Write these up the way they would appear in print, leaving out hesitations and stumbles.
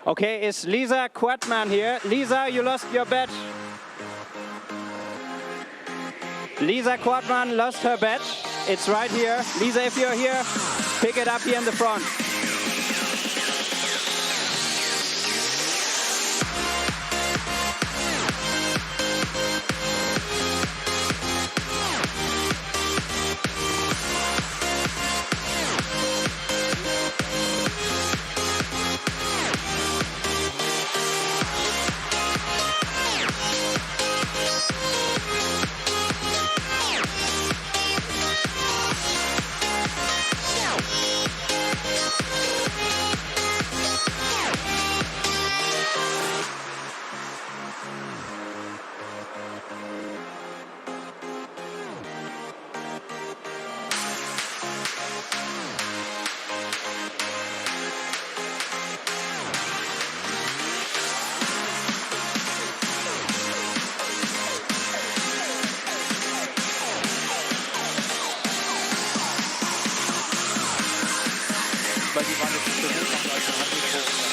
Okay, is Lisa Quatman here? Lisa, you lost your badge. Lisa Quatman lost her badge. It's right here. Lisa, if you're here, pick it up here in the front. Weil die waren jetzt nicht so hoch, also haben die hoch.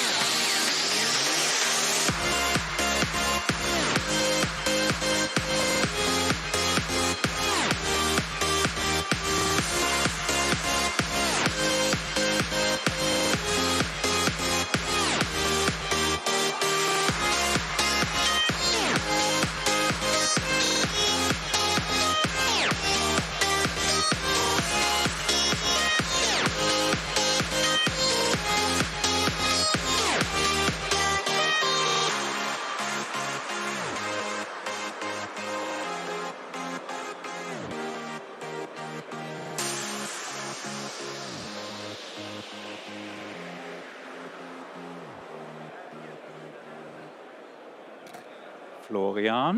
Florian.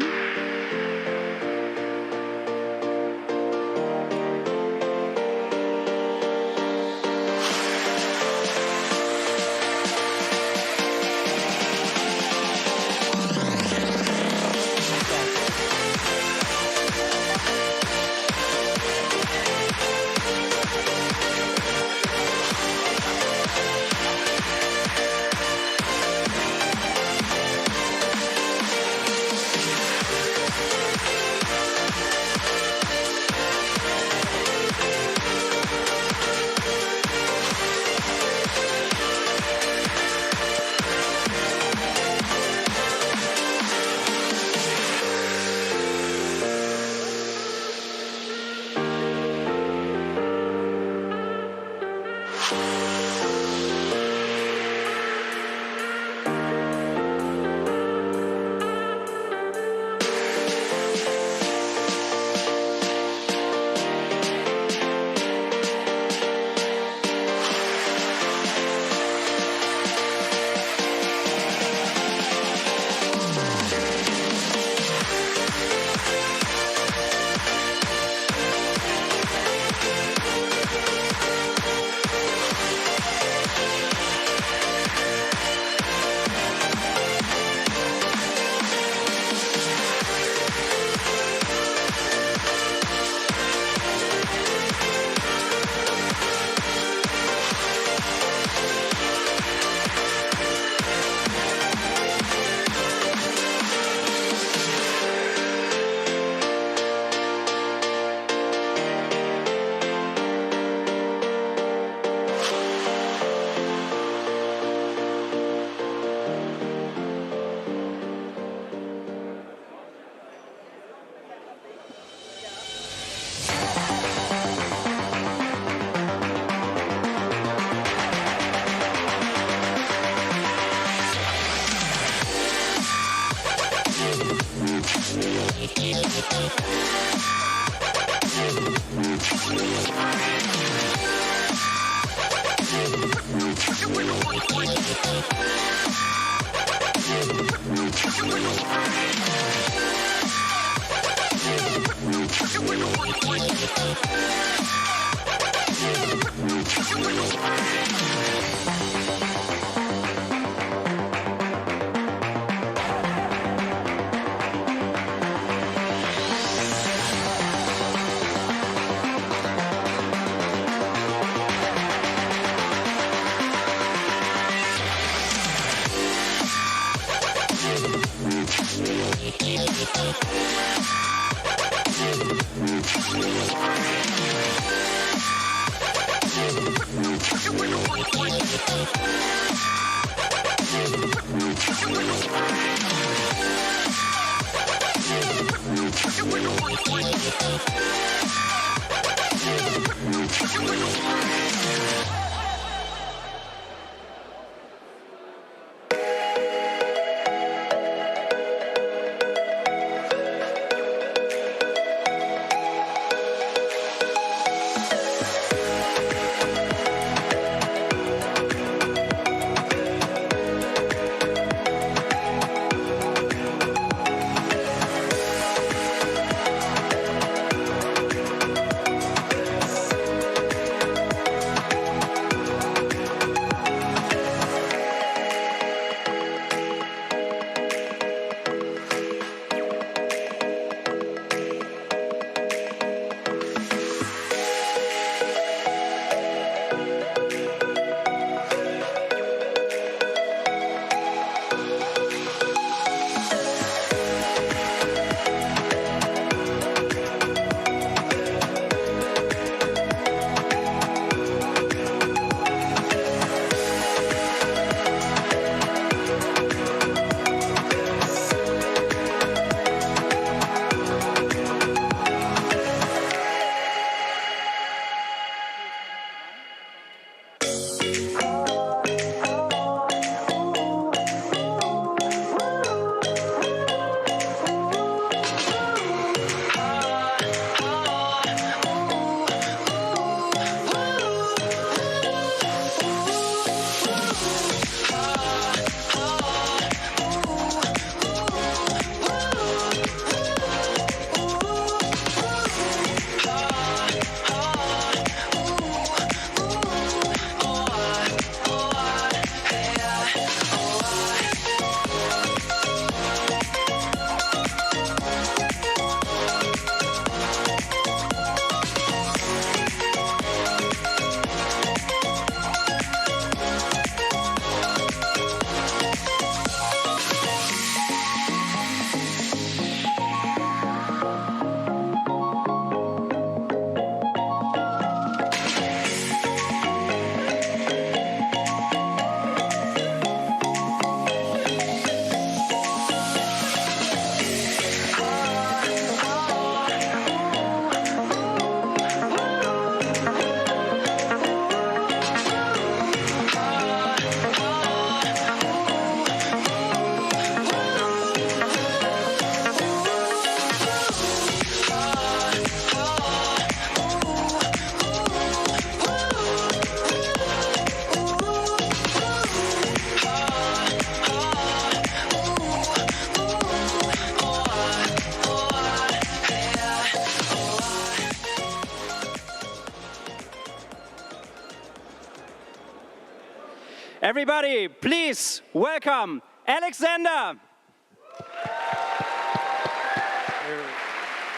Everybody, please welcome Alexander.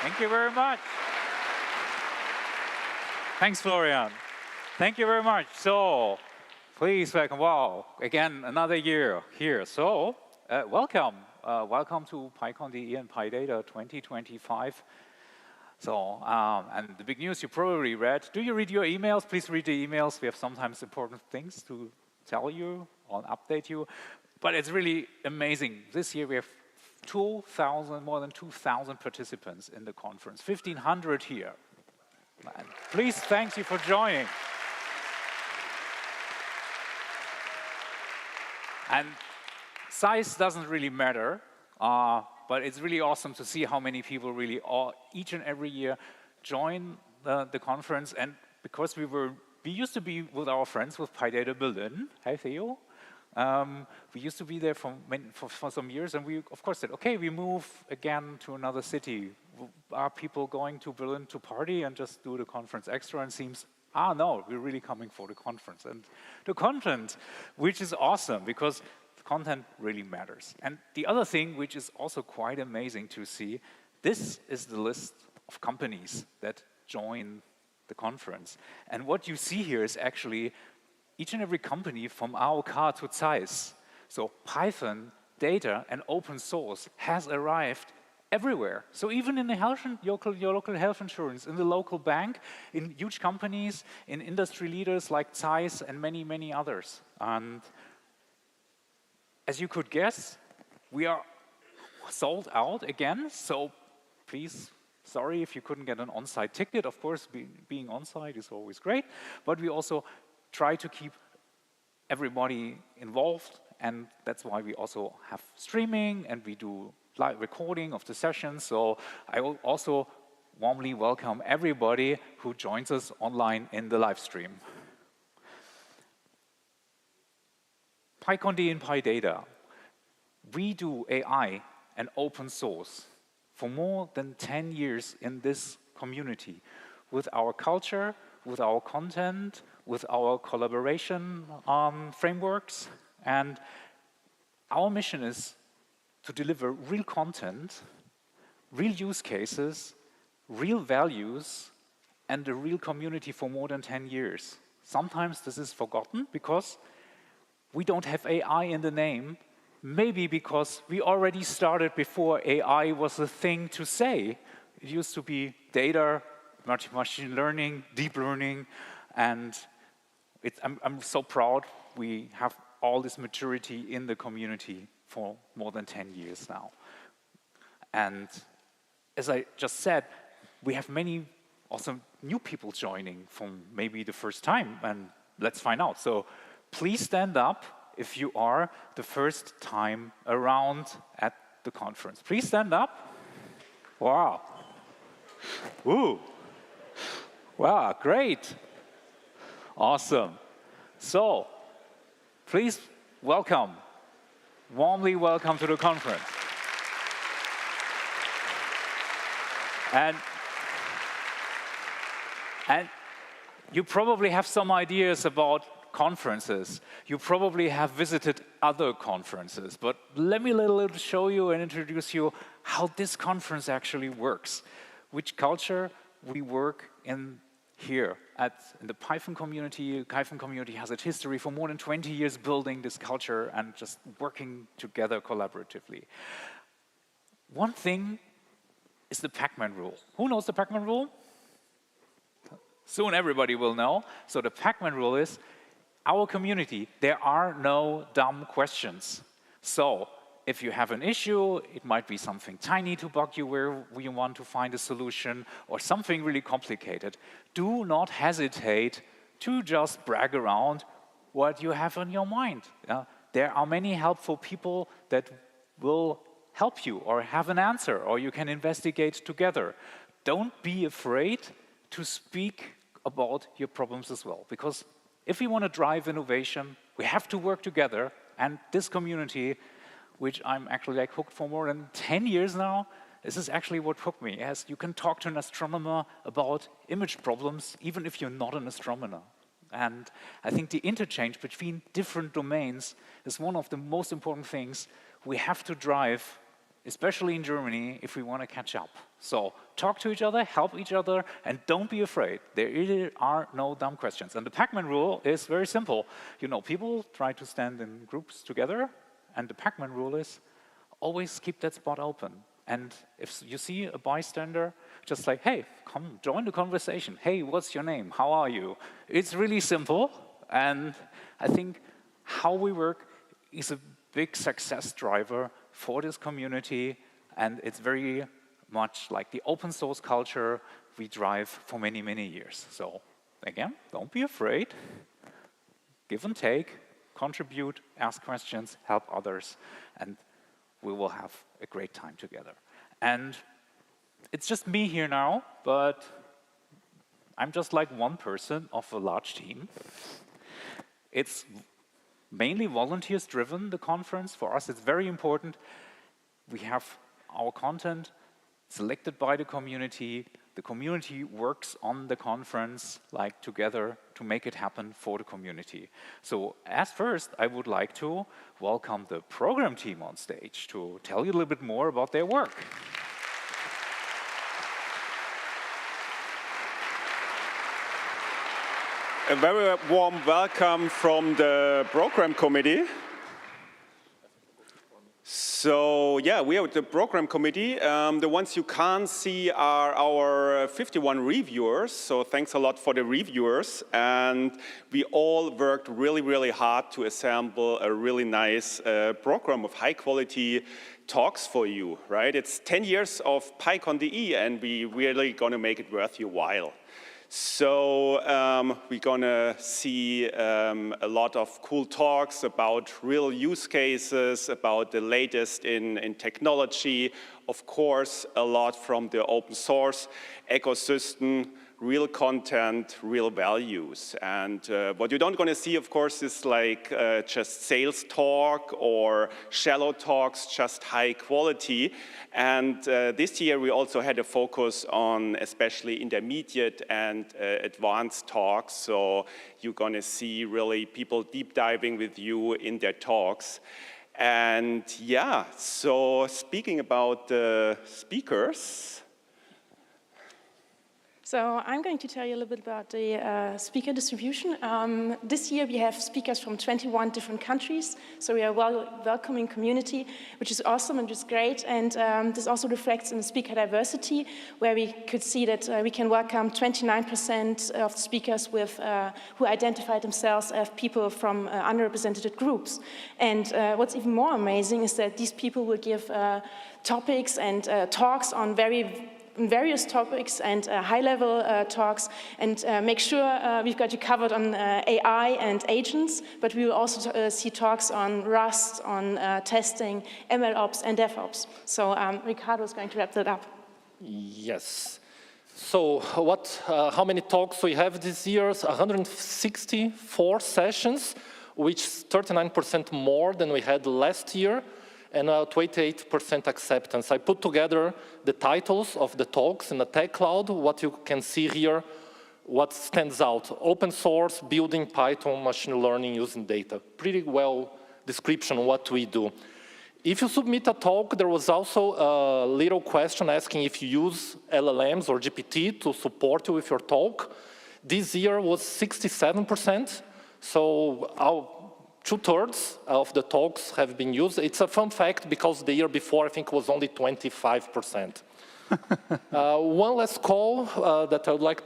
Thank you very much. Thanks, Florian. Thank you very much. So, please welcome, wow, again, another year here. So, welcome. Welcome to PyConDE and PyData 2025. So, and the big news you probably read. Do you read your emails? Please read the emails. We have sometimes important things to tell you or update you. But it's really amazing. This year we have more than 2,000 participants in the conference, 1,500 here. And please, thank you for joining. And size doesn't really matter, but it's really awesome to see how many people really each and every year join the conference. And because we used to be with our friends with PyData Berlin. Hey, Theo. We used to be there for some years, and we, of course, said, okay, we move again to another city. Are people going to Berlin to party and just do the conference extra? And it seems, no, we're really coming for the conference. And the content, which is awesome, because the content really matters. And the other thing, which is also quite amazing to see, this is the list of companies that join the conference. And what you see here is actually each and every company from AOK to Zeiss. So Python, data, and open source has arrived everywhere. So even in the your local health insurance, in the local bank, in huge companies, in industry leaders like Zeiss and many, many others. And as you could guess, we are sold out again. So please, sorry if you couldn't get an on-site ticket. Of course, being on-site is always great. But we also try to keep everybody involved. And that's why we also have streaming and we do live recording of the sessions. So I will also warmly welcome everybody who joins us online in the live stream. PyConDE and PyData. We do AI and open source for more than 10 years in this community with our culture, with our content, with our collaboration frameworks. And our mission is to deliver real content, real use cases, real values, and a real community for more than 10 years. Sometimes this is forgotten because we don't have AI in the name, maybe because we already started before AI was a thing to say. It used to be data, machine learning, deep learning, and I'm so proud we have all this maturity in the community for more than 10 years now. And as I just said, we have many also new people joining from maybe the first time, and let's find out. So please stand up if you are the first time around at the conference. Please stand up. Wow. Ooh. Wow, great. Awesome. So, please welcome, warmly welcome to the conference. And you probably have some ideas about conferences. You probably have visited other conferences, but let me show you and introduce you how this conference actually works, which culture we work in here in the Python community. Python community has its history for more than 20 years building this culture and just working together collaboratively. One thing is the Pac-Man rule. Who knows the Pac-Man rule? Soon everybody will know. So the Pac-Man rule is, our community, there are no dumb questions. So if you have an issue, it might be something tiny to bug you where you want to find a solution, or something really complicated. Do not hesitate to just brag around what you have on your mind. There are many helpful people that will help you or have an answer, or you can investigate together. Don't be afraid to speak about your problems as well, because if we want to drive innovation, we have to work together, and this community, which I'm actually hooked for more than 10 years now, this is actually what hooked me, as you can talk to an astronomer about image problems, even if you're not an astronomer. And I think the interchange between different domains is one of the most important things we have to drive, especially in Germany, if we want to catch up. So talk to each other, help each other, and don't be afraid. There really are no dumb questions. And the Pac-Man rule is very simple. You know, people try to stand in groups together, and the Pac-Man rule is always keep that spot open. And if you see a bystander, just like, hey, come join the conversation. Hey, what's your name? How are you? It's really simple. And I think how we work is a big success driver for this community. And it's very much like the open source culture we drive for many, many years. So again, don't be afraid. Give and take, contribute, ask questions, help others, and we will have a great time together. And it's just me here now, but I'm just like one person of a large team. It's mainly volunteers driven, the conference. For us, it's very important. We have our content selected by the community. The community works on the conference like together to make it happen for the community. So as first, I would like to welcome the program team on stage to tell you a little bit more about their work. A very warm welcome from the program committee. So yeah, we are the program committee. The ones you can't see are our 51 reviewers. So thanks a lot for the reviewers. And we all worked really, really hard to assemble a really nice program of high quality talks for you, right? It's 10 years of PyConDE, and we really gonna make it worth your while. So we're gonna see a lot of cool talks about real use cases, about the latest in technology, of course, a lot from the open source ecosystem, real content, real values. And what you don't gonna see, of course, is like just sales talk or shallow talks, just high quality. And this year we also had a focus on especially intermediate and advanced talks. So you're gonna see really people deep diving with you in their talks. And yeah, so speaking about the speakers. So I'm going to tell you a little bit about the speaker distribution. This year we have speakers from 21 different countries, so we are a welcoming community, which is awesome and is great. And this also reflects in the speaker diversity, where we could see that we can welcome 29% of the speakers with, who identify themselves as people from underrepresented groups. And what's even more amazing is that these people will give topics and talks on various topics and high-level talks, and make sure we've got you covered on AI and agents, but we will also see talks on Rust, on testing, MLOps, and DevOps. So Ricardo is going to wrap that up. Yes. So how many talks we have this year? 164 sessions, which is 39% more than we had last year, and 28% acceptance. I put together the titles of the talks in the Tech Cloud. What you can see here, what stands out: open source, building Python, machine learning using data. Pretty well description of what we do. If you submit a talk, there was also a little question asking if you use LLMs or GPT to support you with your talk. This year was 67%, so our 2/3 of the talks have been used. It's a fun fact because the year before, I think, was only 25%. One last call that I'd like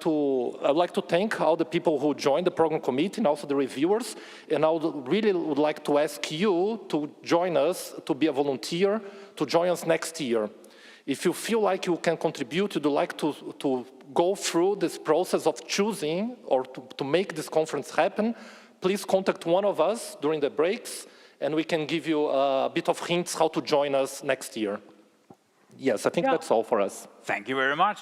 to thank all the people who joined the program committee and also the reviewers. And I would like to ask you to join us, to be a volunteer, to join us next year. If you feel like you can contribute, you'd like to go through this process of choosing or to make this conference happen, please contact one of us during the breaks, and we can give you a bit of hints how to join us next year. Yes, I think that's all for us. Thank you very much.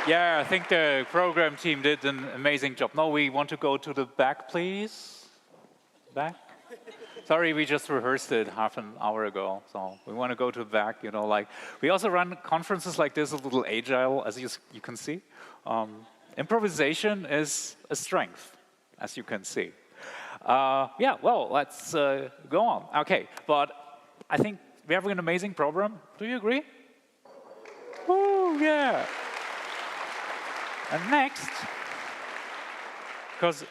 Yeah, I think the program team did an amazing job. Now we want to go to the back, please. Back. Sorry, we just rehearsed it half an hour ago, so we want to go to the back. You know, like we also run conferences like this a little agile, as you can see. Improvisation is a strength, as you can see. Yeah, well, let's go on. Okay, but I think we have an amazing program. Do you agree? Oh, yeah. And next, because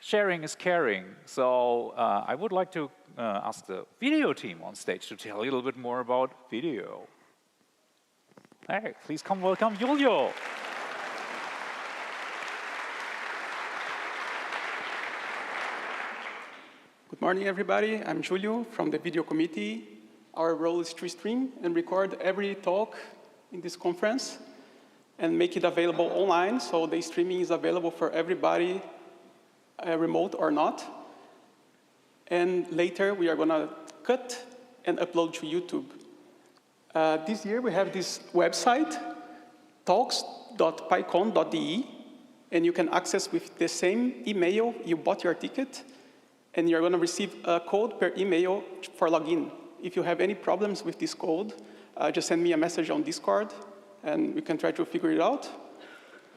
sharing is caring. So I would like to ask the video team on stage to tell you a little bit more about video. Hey, please come welcome Julio. Good morning, everybody. I'm Julio from the video committee. Our role is to stream and record every talk in this conference and make it available online. So the streaming is available for everybody, remote or not. And later, we are going to cut and upload to YouTube. This year, we have this website, talks.pycon.de, and you can access with the same email you bought your ticket, and you're going to receive a code per email for login. If you have any problems with this code, just send me a message on Discord, and we can try to figure it out.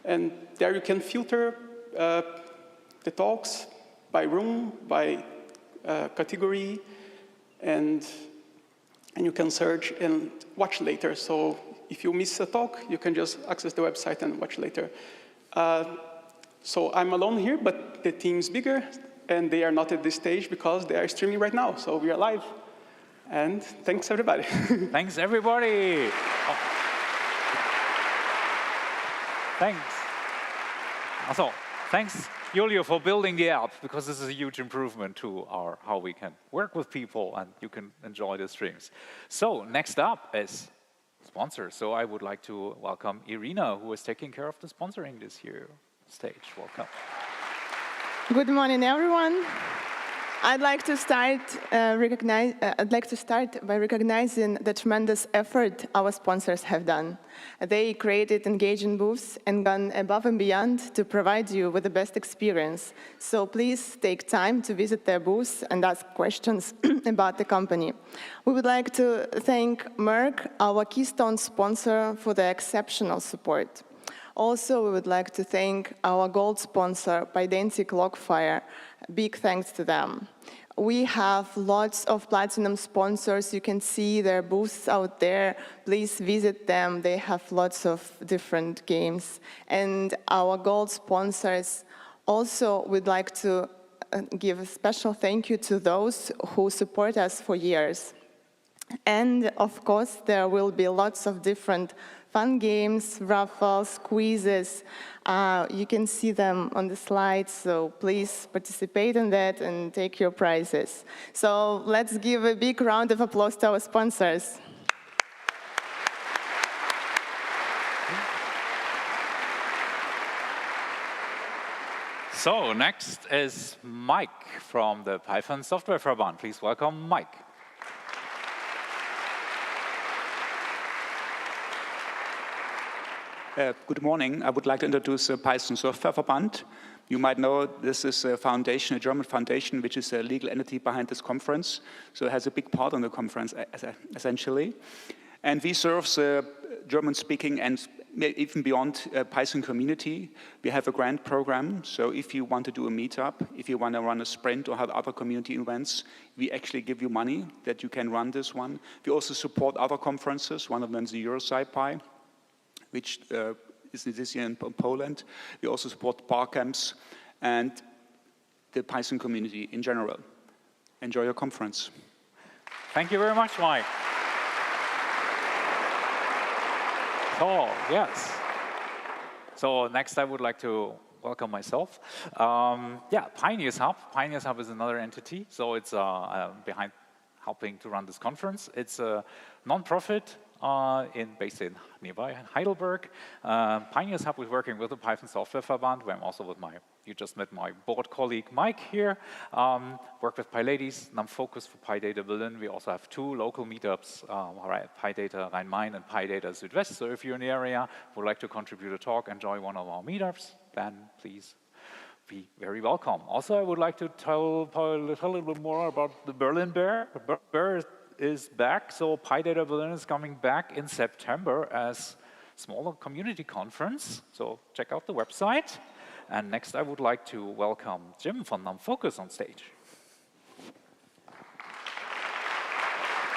And there you can filter the talks by room, by category, and you can search and watch later. So if you miss a talk, you can just access the website and watch later. So I'm alone here, but the team's bigger, and they are not at this stage because they are streaming right now. So we are live. And thanks, everybody. Thanks, everybody. Oh. Thanks. Also, thanks, Julio, for building the app, because this is a huge improvement to how we can work with people and you can enjoy the streams. So next up is sponsors. So I would like to welcome Irina, who is taking care of the sponsoring this year. Stage, welcome. Good morning, everyone. I'd like to start by recognizing the tremendous effort our sponsors have done. They created engaging booths and gone above and beyond to provide you with the best experience. So please take time to visit their booths and ask questions about the company. We would like to thank Merck, our keystone sponsor, for their exceptional support. Also, we would like to thank our gold sponsor, PyData Logfire. Big thanks to them. We have lots of platinum sponsors. You can see their booths out there. Please visit them. They have lots of different games. And our gold sponsors also would like to give a special thank you to those who support us for years. And of course, there will be lots of different fun games, raffles, quizzes. You can see them on the slides, so please participate in that and take your prizes. So let's give a big round of applause to our sponsors. So next is Mike from the Python Software Verband. Please welcome Mike. Good morning. I would like to introduce the Python Software Verband. You might know this is a foundation, a German foundation, which is a legal entity behind this conference. So it has a big part on the conference, essentially. And we serve the German-speaking and even beyond Python community. We have a grant program. So if you want to do a meetup, if you want to run a sprint or have other community events, we actually give you money that you can run this one. We also support other conferences. One of them is the EuroSciPy, which is this year in Poland. We also support barcamps and the Python community in general. Enjoy your conference. Thank you very much, Mike. So, yes. So next I would like to welcome myself. Pioneers Hub. Pioneers Hub is another entity. So it's behind helping to run this conference. It's a non-profit based in nearby Heidelberg. Pioneers Hub is working with the Python Software Verband, where I'm also with you just met my board colleague Mike here. Work with PyLadies, NumFOCUS for PyData Berlin. We also have 2 local meetups, PyData Rhein-Main and PyData Südwest. So if you're in the area, would like to contribute a talk, enjoy one of our meetups, then please be very welcome. Also, I would like to tell a little bit more about the Berlin Bear. The Bear is back, so PyData Berlin is coming back in September as smaller community conference. So check out the website. And next, I would like to welcome Jim from NumFOCUS on stage.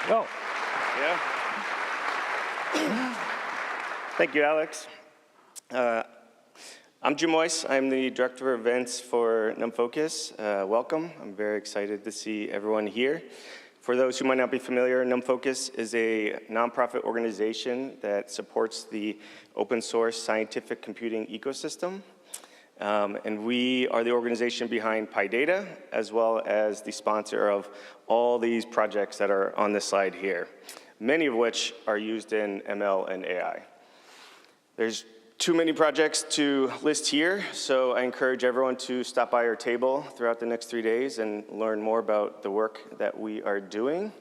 Well, yeah. Thank you, Alex. I'm Jim Weiss. I'm the Director of Events for NumFOCUS. Welcome. I'm very excited to see everyone here. For those who might not be familiar, NumFOCUS is a nonprofit organization that supports the open source scientific computing ecosystem. And we are the organization behind PyData, as well as the sponsor of all these projects that are on this slide here, many of which are used in ML and AI. There's too many projects to list here, so I encourage everyone to stop by our table throughout the next 3 days and learn more about the work that we are doing.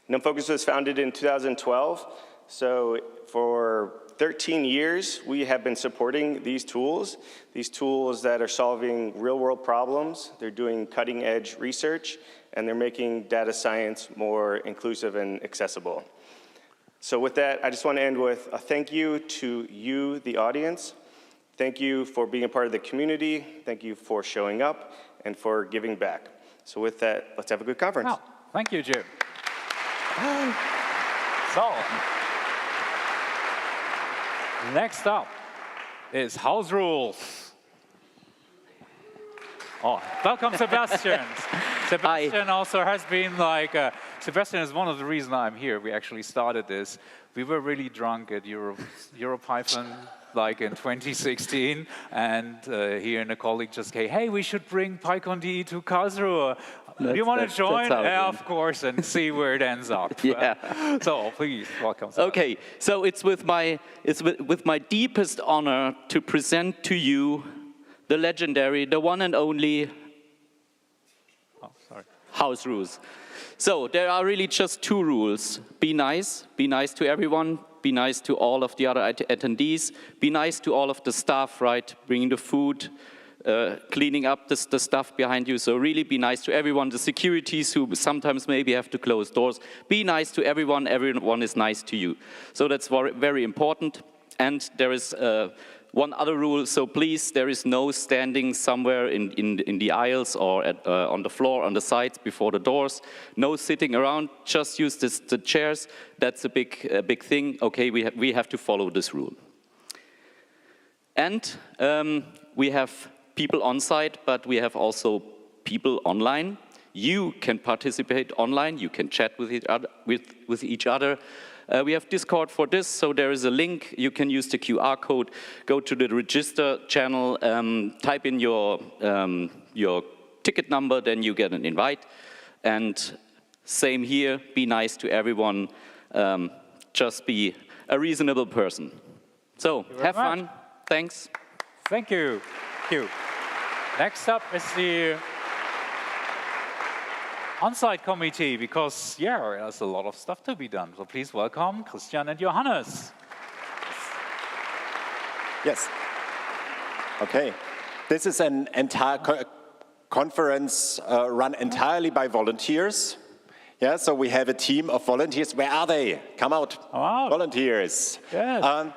NumFOCUS was founded in 2012, so for 13 years, we have been supporting these tools that are solving real-world problems. They're doing cutting-edge research, and they're making data science more inclusive and accessible. So with that, I just want to end with a thank you to you, the audience. Thank you for being a part of the community. Thank you for showing up and for giving back. So with that, let's have a good conference. Oh, thank you, Jim. So, next up is house rules. Oh, welcome, Sebastian. Sebastian also has been like, Sebastian is one of the reasons I'm here. We actually started this. We were really drunk at EuroPython like in 2016, and he and a colleague just came, hey, we should bring PyConDE to Karlsruhe. Do you want to join? Yeah, of course, and see where it ends up. Yeah. So please, welcome. Sebastian. Okay, so it's with my deepest honor to present to you the legendary, the one and only house rules. So there are really just two rules. Be nice to everyone, be nice to all of the other attendees, be nice to all of the staff, right, bringing the food, cleaning up the stuff behind you. So really be nice to everyone, the securities who sometimes maybe have to close doors. Be nice to everyone, everyone is nice to you. So that's very important. And there is one other rule, so please, there is no standing somewhere in the aisles or on the floor, on the sides, before the doors. No sitting around, just use the chairs. That's a big thing. Okay, we have to follow this rule. And we have people on site, but we have also people online. You can participate online, you can chat with each other. We have Discord for this, so there is a link. You can use the QR code, go to the register channel, type in your ticket number, then you get an invite. And same here, be nice to everyone, just be a reasonable person. So, have fun, thanks. Thank you. Thank you. Next up is the on-site committee, because, yeah, there's a lot of stuff to be done. So please welcome Christian and Johannes. Yes. Okay. This is an entire conference run entirely by volunteers. Yeah, so we have a team of volunteers. Where are they? Come out. Come out. Volunteers. Yes.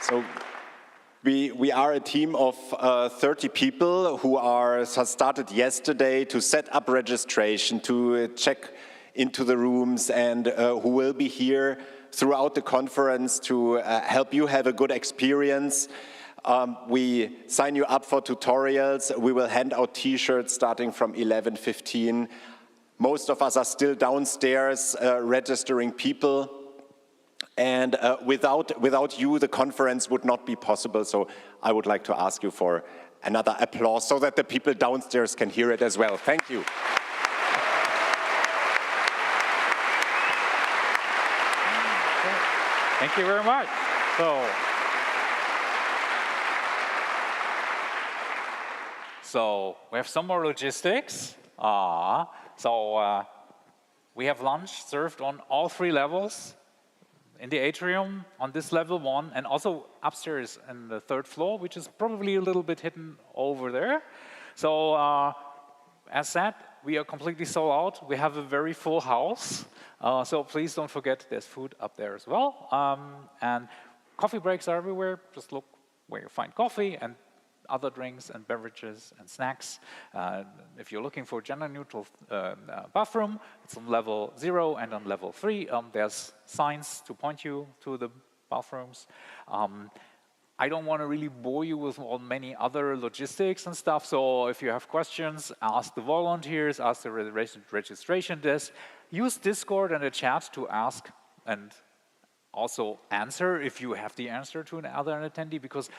So we are a team of 30 people who started yesterday to set up registration, to check into the rooms, and who will be here throughout the conference to help you have a good experience. We sign you up for tutorials. We will hand out T-shirts starting from 11:15. Most of us are still downstairs registering people. And without you, the conference would not be possible. So I would like to ask you for another applause so that the people downstairs can hear it as well. Thank you. Thank you very much. So we have some more logistics. We have lunch served on all 3 levels. In the atrium, on this level 1, and also upstairs in the 3rd floor, which is probably a little bit hidden over there. So, as said, we are completely sold out. We have a very full house. So please don't forget, there's food up there as well. And coffee breaks are everywhere. Just look where you find coffee and other drinks and beverages and snacks. If you're looking for gender-neutral bathroom, it's on level 0 and on level 3. There's signs to point you to the bathrooms. I don't want to really bore you with all many other logistics and stuff, so if you have questions, ask the volunteers, ask the registration desk. Use Discord and the chat to ask and also answer if you have the answer to another attendee, because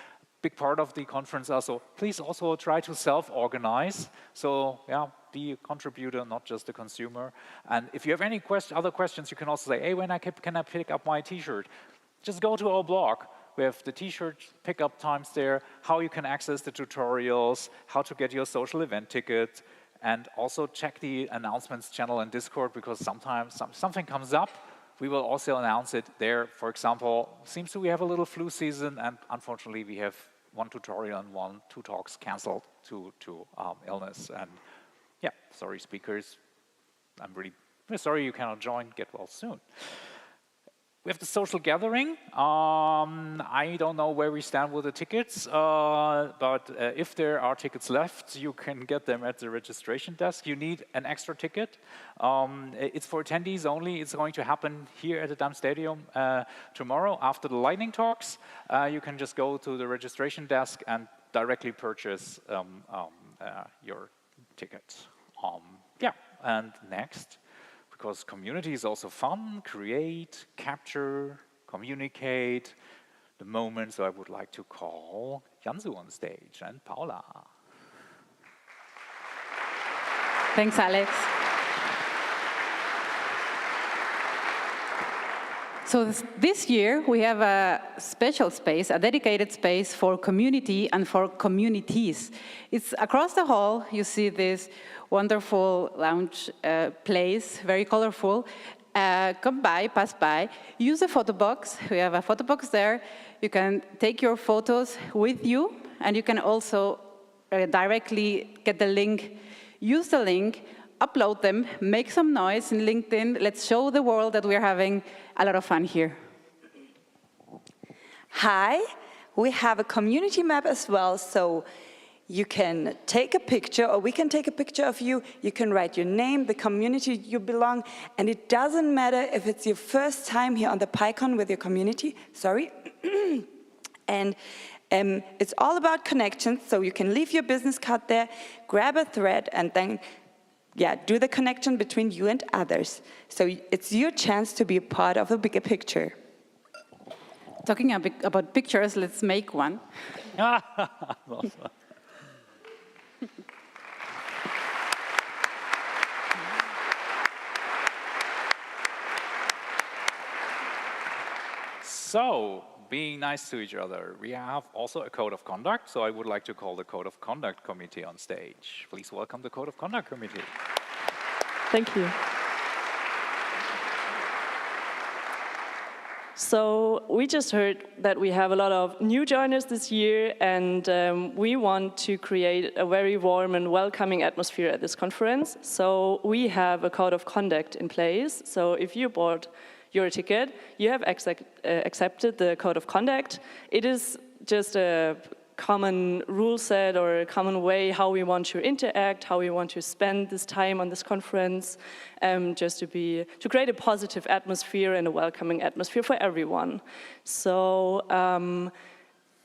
big part of the conference also, please also try to self-organize. So yeah, be a contributor, not just a consumer. And if you have any other questions, you can also say, hey, can I pick up my T-shirt? Just go to our blog. We have the T-shirt pickup times there, how you can access the tutorials, how to get your social event ticket, and also check the announcements channel in Discord, because sometimes something comes up. We will also announce it there. For example, seems to we have a little flu season, and unfortunately we have 1 tutorial and 2 talks canceled to illness. And yeah, sorry speakers, I'm really sorry you cannot join. Get well soon. We have the social gathering. I don't know where we stand with the tickets, but if there are tickets left, you can get them at the registration desk. You need an extra ticket. It's for attendees only. It's going to happen here at the Dam Stadium tomorrow after the lightning talks. You can just go to the registration desk and directly purchase your ticket. Yeah, and next. Because community is also fun, create, capture, communicate the moments. So I would like to call Jansu on stage and Paula. Thanks, Alex. So this year we have a special space, a dedicated space for community and for communities. It's across the hall. You see this wonderful lounge place, very colorful. Come by, pass by, use the photo box. We have a photo box there. You can take your photos with you, and you can also directly get the link, use the link, upload them, make some noise in LinkedIn. Let's show the world that we're having a lot of fun here. Hi, we have a community map as well, so you can take a picture, or we can take a picture of you. You can write your name, the community you belong, and it doesn't matter if it's your first time here on the PyCon with your community, sorry. And it's all about connections, so you can leave your business card there, grab a thread, and then do the connection between you and others. So it's your chance to be a part of a bigger picture. Talking about pictures, let's make one. So, being nice to each other, we have also a code of conduct. So I would like to call the code of conduct committee on stage. Please welcome the code of conduct committee. Thank you. So we just heard that we have a lot of new joiners this year, and we want to create a very warm and welcoming atmosphere at this conference. So we have a code of conduct in place. So if you bought your ticket, you have accepted the code of conduct. It is just a common rule set or a common way how we want to interact, how we want to spend this time on this conference, just to create a positive atmosphere and a welcoming atmosphere for everyone. So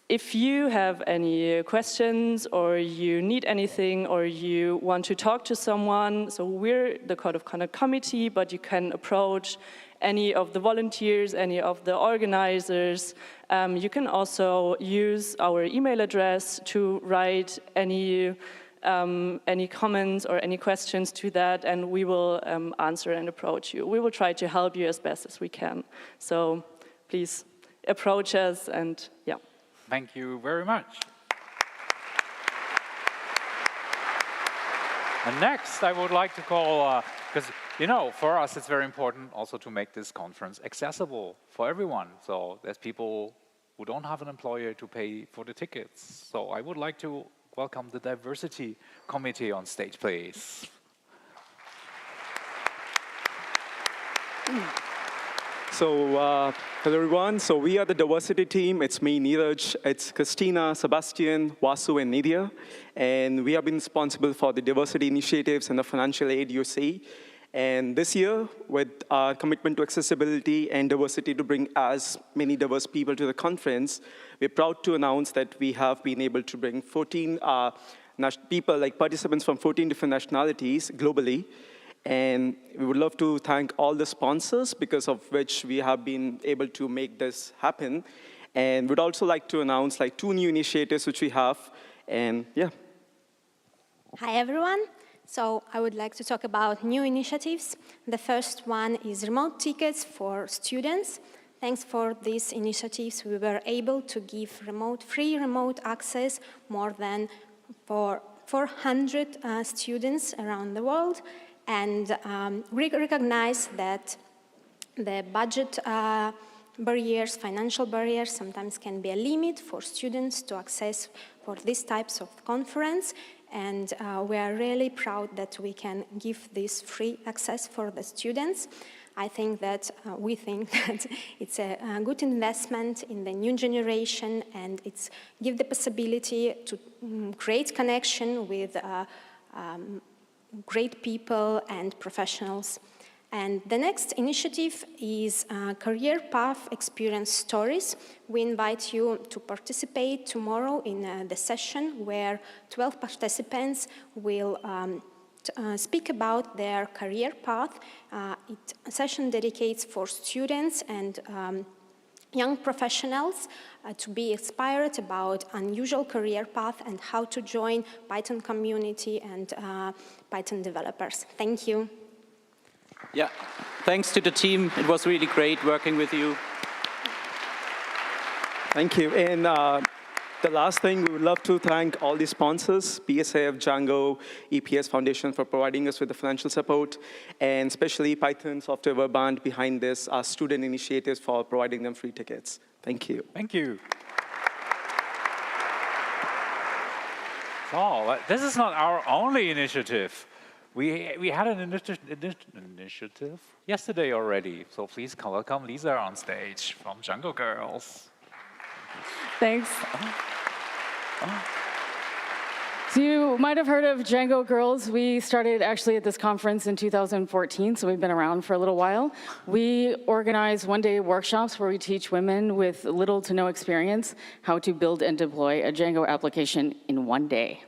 if you have any questions or you need anything or you want to talk to someone, so we're the Code of Conduct Committee, but you can approach any of the volunteers, any of the organizers. You can also use our email address to write any comments or any questions to that, and we will answer and approach you. We will try to help you as best as we can. So please approach us, and yeah. Thank you very much. And next, I would like to call, because you know, for us, it's very important also to make this conference accessible for everyone. So there's people who don't have an employer to pay for the tickets. So I would like to welcome the diversity committee on stage, please. So, hello everyone. So we are the diversity team. It's me, Neeraj. It's Christina, Sebastian, Vasu, and Nidya. And we have been responsible for the diversity initiatives and the financial aid you see. And this year, with our commitment to accessibility and diversity to bring as many diverse people to the conference, we're proud to announce that we have been able to bring 14 people, like participants from 14 different nationalities globally. And we would love to thank all the sponsors, because of which we have been able to make this happen. And we'd also like to announce 2 new initiatives which we have. And yeah. Hi, everyone. So I would like to talk about new initiatives. The first one is remote tickets for students. Thanks for these initiatives, we were able to give free remote access more than for 400 students around the world. And we recognize that the budget barriers, financial barriers, sometimes can be a limit for students to access for these types of conference. And we are really proud that we can give this free access for the students. I think that we think that it's a good investment in the new generation, and it's give the possibility to create connection with great people and professionals. And the next initiative is Career Path Experience Stories. We invite you to participate tomorrow in the session where 12 participants will speak about their career path. It's a session dedicated for students and young professionals to be inspired about unusual career path and how to join Python community and Python developers. Thank you. Yeah, thanks to the team. It was really great working with you. Thank you. And the last thing, we would love to thank all the sponsors, BSF, Django, EPS Foundation for providing us with the financial support, and especially Python Software Verband behind this, our student initiatives for providing them free tickets. Thank you. Thank you. So, this is not our only initiative. We had an initiative yesterday already. So please welcome Lisa on stage from Django Girls. Thanks. So you might have heard of Django Girls. We started actually at this conference in 2014, so we've been around for a little while. We organize one-day workshops where we teach women with little to no experience how to build and deploy a Django application in one day.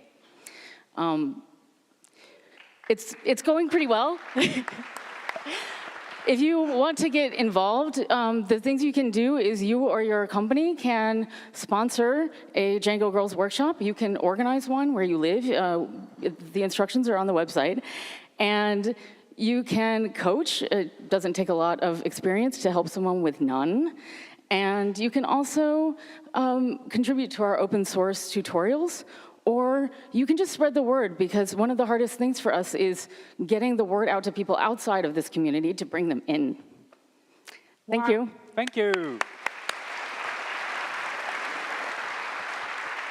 It's going pretty well. If you want to get involved, the things you can do is you or your company can sponsor a Django Girls workshop. You can organize one where you live. The instructions are on the website. And you can coach. It doesn't take a lot of experience to help someone with none. And you can also contribute to our open source tutorials. Or you can just spread the word, because one of the hardest things for us is getting the word out to people outside of this community to bring them in. Thank you. Thank you.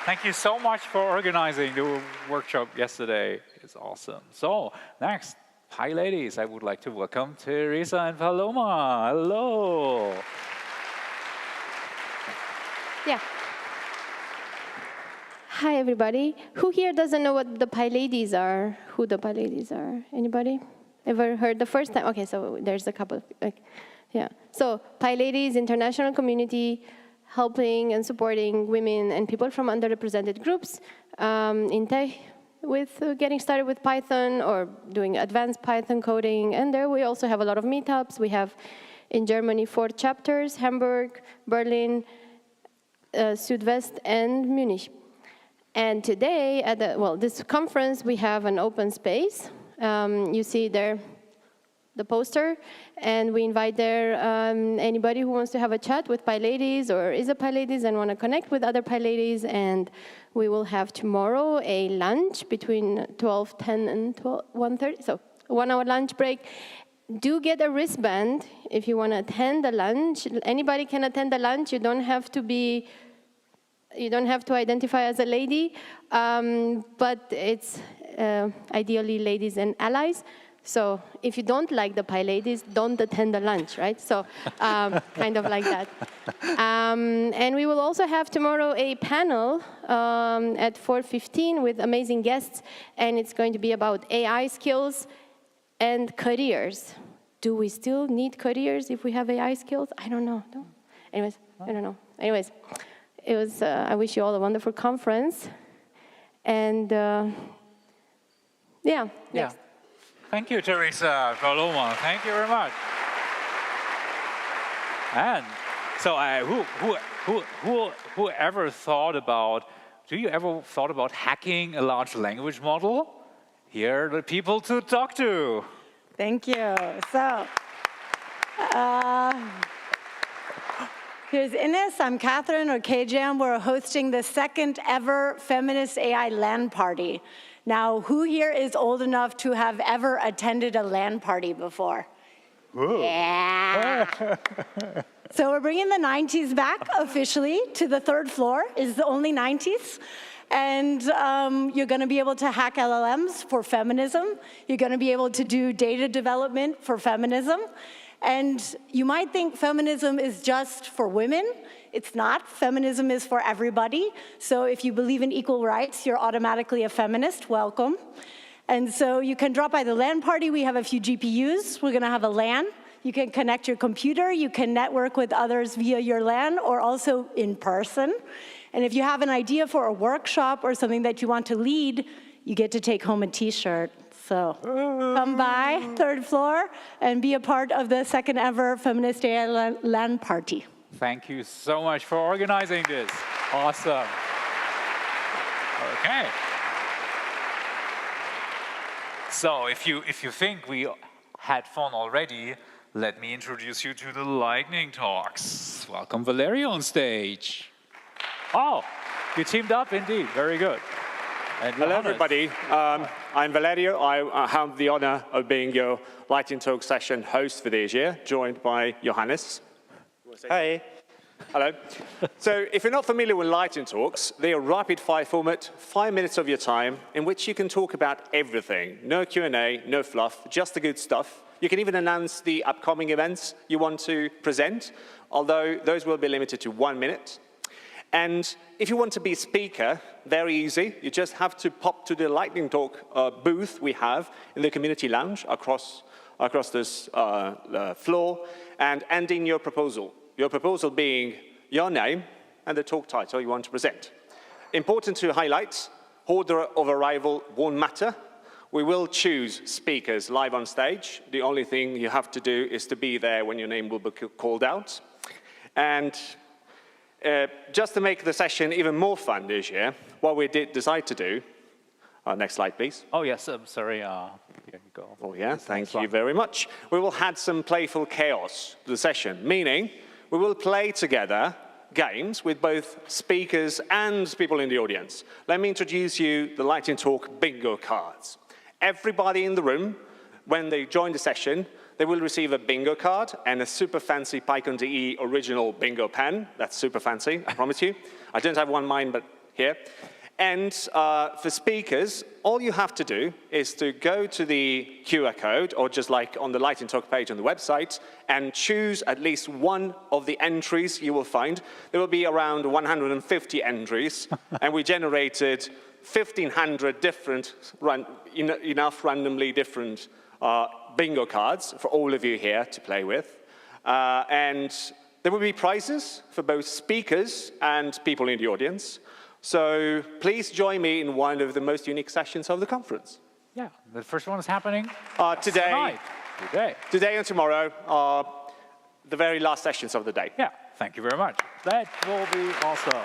Thank you so much for organizing the workshop yesterday. It's awesome. So next, hi ladies, I would like to welcome Teresa and Paloma. Hello. Yeah. Hi, everybody. Who here doesn't know what the PyLadies are? Who the PyLadies are? Anybody? Ever heard the first time? Okay, so there's a couple. Yeah. So PyLadies, international community, helping and supporting women and people from underrepresented groups in tech with getting started with Python or doing advanced Python coding. And there we also have a lot of meetups. We have in Germany 4 chapters, Hamburg, Berlin, Südwest, and Munich. And today, at this conference, we have an open space. You see there the poster, and we invite there anybody who wants to have a chat with PyLadies or is a PyLadies and want to connect with other PyLadies. And we will have tomorrow a lunch between 12:10 and 1:30, so 1 hour lunch break. Do get a wristband if you want to attend the lunch. Anybody can attend the lunch. You don't have to identify as a lady, but it's ideally ladies and allies. So if you don't like the PyLadies, don't attend the lunch, right? So kind of like that. And we will also have tomorrow a panel at 4:15 with amazing guests, and it's going to be about AI skills and careers. Do we still need careers if we have AI skills? I don't know. No? Anyways, I don't know. Anyways. It was, I wish you all a wonderful conference. And yeah. Next. Thank you, Teresa, Paloma. Thank you very much. And so who ever thought about, do you ever thought about hacking a large language model? Here are the people to talk to. Thank you. So, here's Ines, I'm Catherine, or KJAM. We're hosting the 2nd ever Feminist AI LAN party. Now, who here is old enough to have ever attended a LAN party before? Whoa. Yeah. So we're bringing the 90s back officially to the 3rd floor. It's the only 90s. And you're going to be able to hack LLMs for feminism. You're going to be able to do data development for feminism. And you might think feminism is just for women. It's not. Feminism is for everybody. So if you believe in equal rights, you're automatically a feminist. Welcome. And so you can drop by the LAN party. We have a few GPUs. We're going to have a LAN. You can connect your computer. You can network with others via your LAN or also in person. And if you have an idea for a workshop or something that you want to lead, you get to take home a T-shirt. So come by, 3rd floor, and be a part of the 2nd ever Feminist Day LAN party. Thank you so much for organizing this. Awesome. Okay. So if you think we had fun already, let me introduce you to the lightning talks. Welcome Valerio on stage. Oh, you teamed up indeed. Very good. And hello, everybody. I'm Valerio. I have the honor of being your lightning talk session host for this year, joined by Johannes. Hey. Hello. So if you're not familiar with lightning talks, they are rapid-fire format, 5 minutes of your time, in which you can talk about everything. No Q&A, no fluff, just the good stuff. You can even announce the upcoming events you want to present, although those will be limited to 1 minute. And if you want to be a speaker, very easy. You just have to pop to the lightning talk booth we have in the community lounge across this floor and hand in your proposal. Your proposal being your name and the talk title you want to present. Important to highlight, order of arrival won't matter. We will choose speakers live on stage. The only thing you have to do is to be there when your name will be called out. And just to make the session even more fun this year, what we did decide to do, next slide, please. Oh, yes, I'm sorry. Here you go. Oh, yeah, thank you very much. We will add some playful chaos to the session, meaning we will play together games with both speakers and people in the audience. Let me introduce you the Lightning Talk bingo cards. Everybody in the room, when they join the session, they will receive a bingo card and a super fancy PyConDE original bingo pen. That's super fancy, I promise you. I don't have one mine, but here. And for speakers, all you have to do is to go to the QR code, or just like on the Lightning Talk page on the website, and choose at least one of the entries you will find. There will be around 150 entries, and we generated 1,500 different, enough randomly different bingo cards for all of you here to play with. And there will be prizes for both speakers and people in the audience. So please join me in one of the most unique sessions of the conference. Yeah, the first one is happening today. Today and tomorrow are the very last sessions of the day. Yeah, thank you very much. That will be awesome.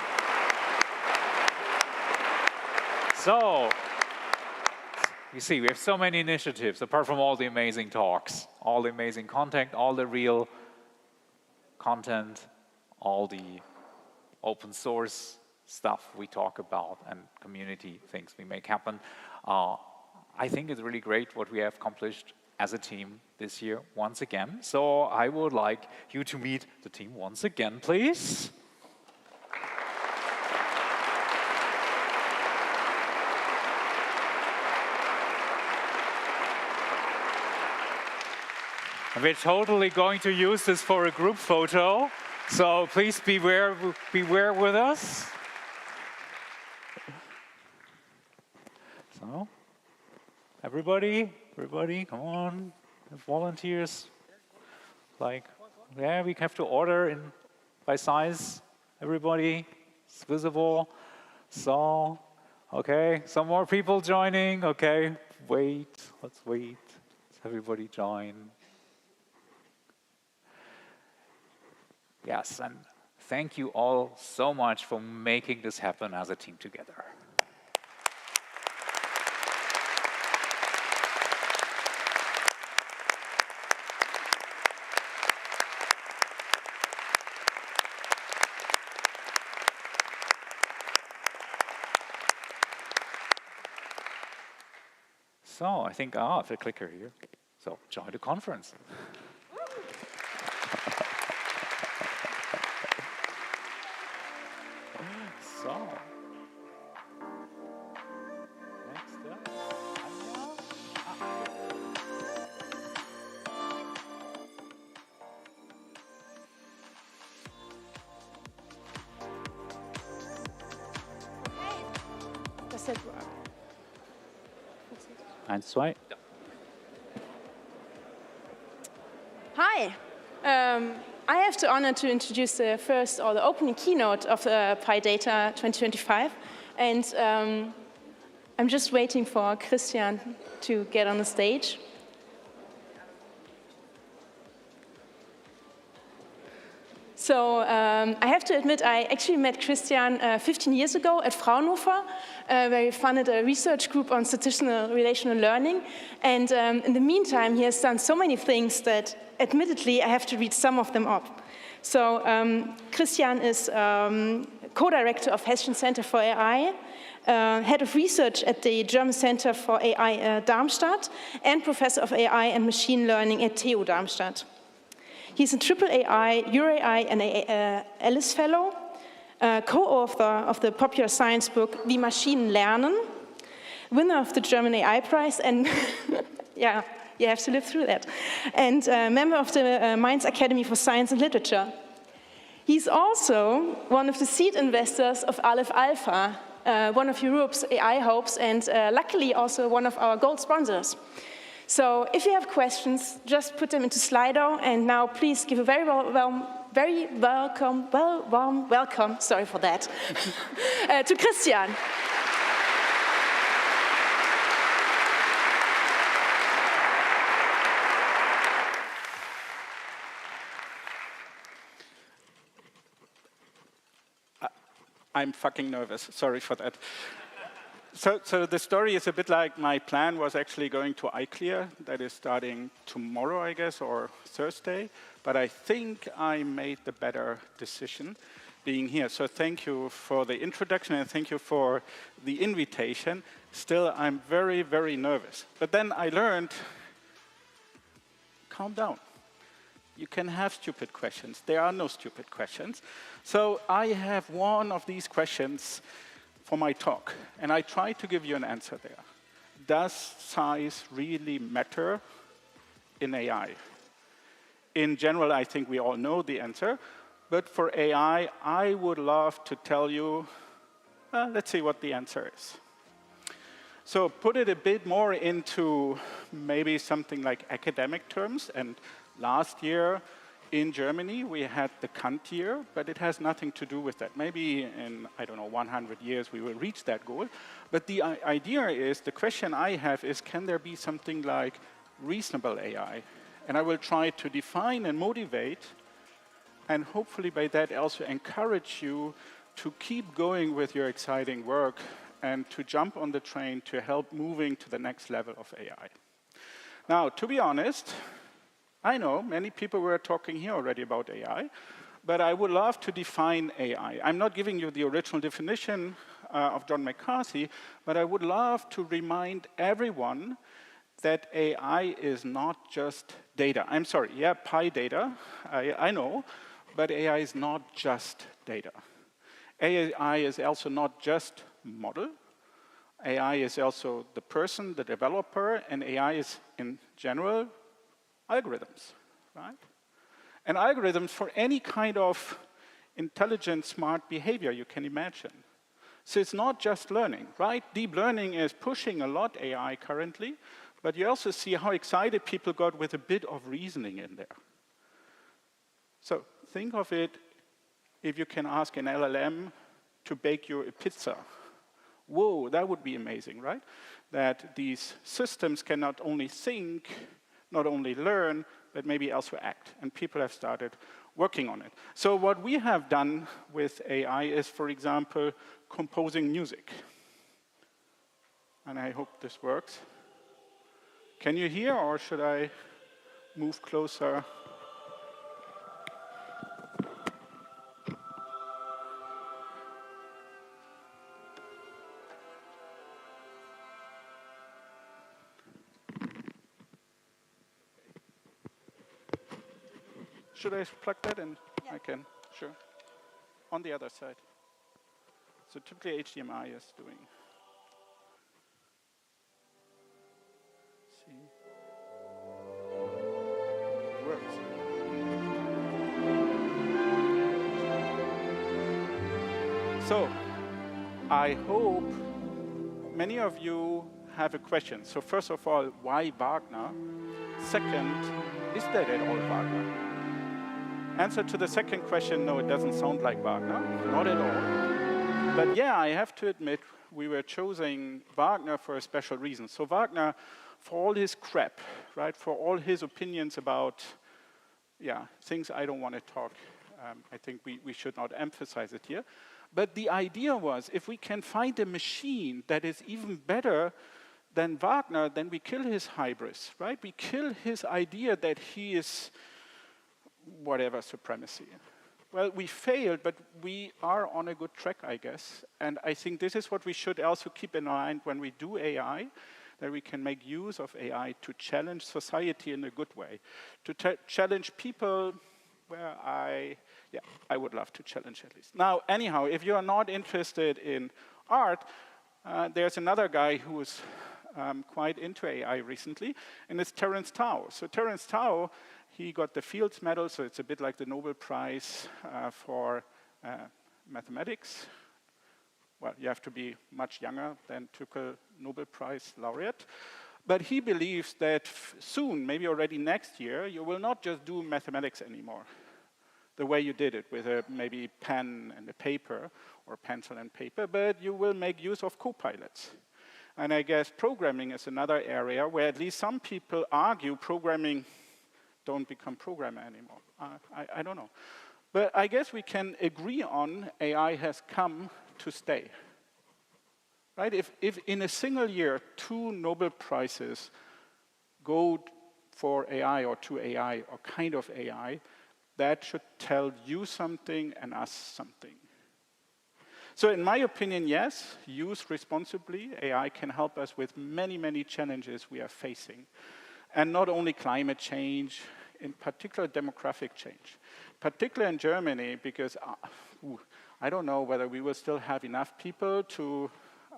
So, you see, we have so many initiatives, apart from all the amazing talks, all the amazing content, all the real content, all the open source stuff we talk about and community things we make happen. I think it's really great what we have accomplished as a team this year once again. So I would like you to meet the team once again, please. And we're totally going to use this for a group photo. So please beware with us. So, everybody, come on, volunteers. Like, yeah, we have to order by size. Everybody, it's visible. So, okay, some more people joining. Okay, let's wait. Let's everybody join. Yes, and thank you all so much for making this happen as a team together. So I think, I have a clicker here. So join the conference. So. that work? 1, 2. Hi. I have the honor to introduce the first or the opening keynote of PyData 2025. And I'm just waiting for Christian to get on the stage. So I have to admit, I actually met Christian 15 years ago at Fraunhofer, where he funded a research group on statistical relational learning. And in the meantime, he has done so many things that, admittedly, I have to read some of them up. So Christian is co-director of Hessian Center for AI, head of research at the German Center for AI Darmstadt, and professor of AI and machine learning at TU Darmstadt. He's a AAAI, EuroAI, and Alice Fellow, co-author of the popular science book *Wie Maschinen lernen*, winner of the German AI Prize, and yeah, you have to live through that, and member of the Mainz Academy for Science and Literature. He's also one of the seed investors of Aleph Alpha, one of Europe's AI hopes, and luckily also one of our gold sponsors. So if you have questions, just put them into Slido, and now please give a very warm welcome, sorry for that, to Christian. I'm fucking nervous, sorry for that. So the story is a bit like my plan was actually going to iClear, that is starting tomorrow, I guess, or Thursday. But I think I made the better decision being here. So thank you for the introduction and thank you for the invitation. Still, I'm very, very nervous. But then I learned, calm down. You can have stupid questions. There are no stupid questions. So I have one of these questions for my talk, and I try to give you an answer there. Does size really matter in AI? In general, I think we all know the answer, but for AI, I would love to tell you, let's see what the answer is. So put it a bit more into maybe something like academic terms, and last year, in Germany, we had the PyConDE year, but it has nothing to do with that. Maybe in, I don't know, 100 years we will reach that goal. But the idea is, the question I have is, can there be something like reasonable AI? And I will try to define and motivate, and hopefully by that also encourage you to keep going with your exciting work and to jump on the train to help moving to the next level of AI. Now, to be honest, I know many people were talking here already about AI, but I would love to define AI. I'm not giving you the original definition of John McCarthy, but I would love to remind everyone that AI is not just data. I'm sorry, yeah, PyData, I know, but AI is not just data. AI is also not just model. AI is also the person, the developer, and AI is, in general, algorithms, right? And algorithms for any kind of intelligent, smart behavior you can imagine. So it's not just learning, right? Deep learning is pushing a lot AI currently, but you also see how excited people got with a bit of reasoning in there. So think of it if you can ask an LLM to bake you a pizza. Whoa, that would be amazing, right? That these systems can not only think, not only learn, but maybe also act. And people have started working on it. So what we have done with AI is, for example, composing music. And I hope this works. Can you hear, or should I move closer? Should I plug that in? Yeah. I can, sure. On the other side. So typically HDMI is doing. See. It works. So I hope many of you have a question. So first of all, why Wagner? Second, is that at all Wagner? Answer to the second question, no, it doesn't sound like Wagner, not at all. But yeah, I have to admit, we were choosing Wagner for a special reason. So Wagner, for all his crap, right, for all his opinions about, yeah, things I don't want to talk, I think we should not emphasize it here. But the idea was, if we can find a machine that is even better than Wagner, then we kill his hybris, right? We kill his idea that he is whatever supremacy. Well, we failed, but we are on a good track, I guess. And I think this is what we should also keep in mind when we do AI, that we can make use of AI to challenge society in a good way, to challenge people where I would love to challenge at least. Now, anyhow, if you are not interested in art, there's another guy who is quite into AI recently, and it's Terence Tao. So Terence Tao, he got the Fields Medal, so it's a bit like the Nobel Prize for mathematics. Well, you have to be much younger than typical Nobel Prize laureate. But he believes that soon, maybe already next year, you will not just do mathematics anymore, the way you did it with a maybe pen and a paper, or pencil and paper, but you will make use of co-pilots. And I guess programming is another area where at least some people argue programming don't become programmer anymore. I don't know. But I guess we can agree on AI has come to stay. Right? If in a single year 2 Nobel Prizes go for AI or to AI or kind of AI, that should tell you something and us something. So in my opinion, yes, used responsibly, AI can help us with many, many challenges we are facing. And not only climate change, in particular demographic change. Particularly in Germany, because I don't know whether we will still have enough people to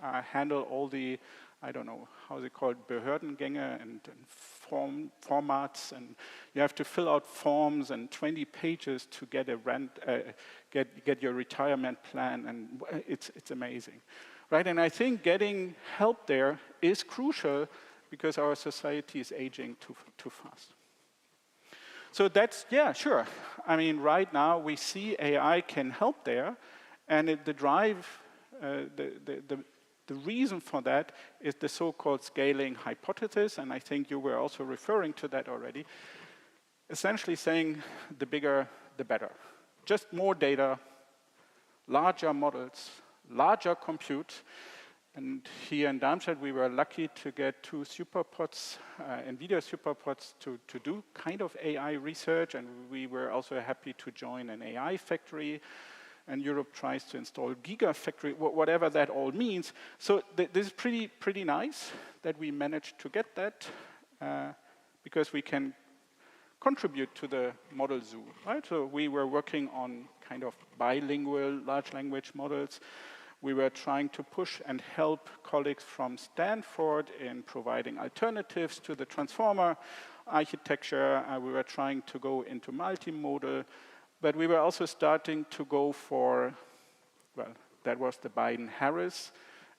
handle all the, I don't know, how is it called, Behördengänge and formats, and you have to fill out forms and 20 pages to get a get your retirement plan, and it's amazing, right? And I think getting help there is crucial because our society is aging too fast. So that's, yeah, sure. I mean, right now we see AI can help there, and the drive, the reason for that is the so-called scaling hypothesis, and I think you were also referring to that already, essentially saying the bigger, the better. Just more data, larger models, larger compute, and here in Darmstadt we were lucky to get 2 superpods, NVIDIA superpods to do kind of AI research, and we were also happy to join an AI factory. And Europe tries to install gigafactory, whatever that all means. So this is pretty nice that we managed to get that because we can contribute to the model zoo, right? So we were working on kind of bilingual large language models. We were trying to push and help colleagues from Stanford in providing alternatives to the transformer architecture. We were trying to go into multimodal. But we were also starting to go for, well, that was the Biden-Harris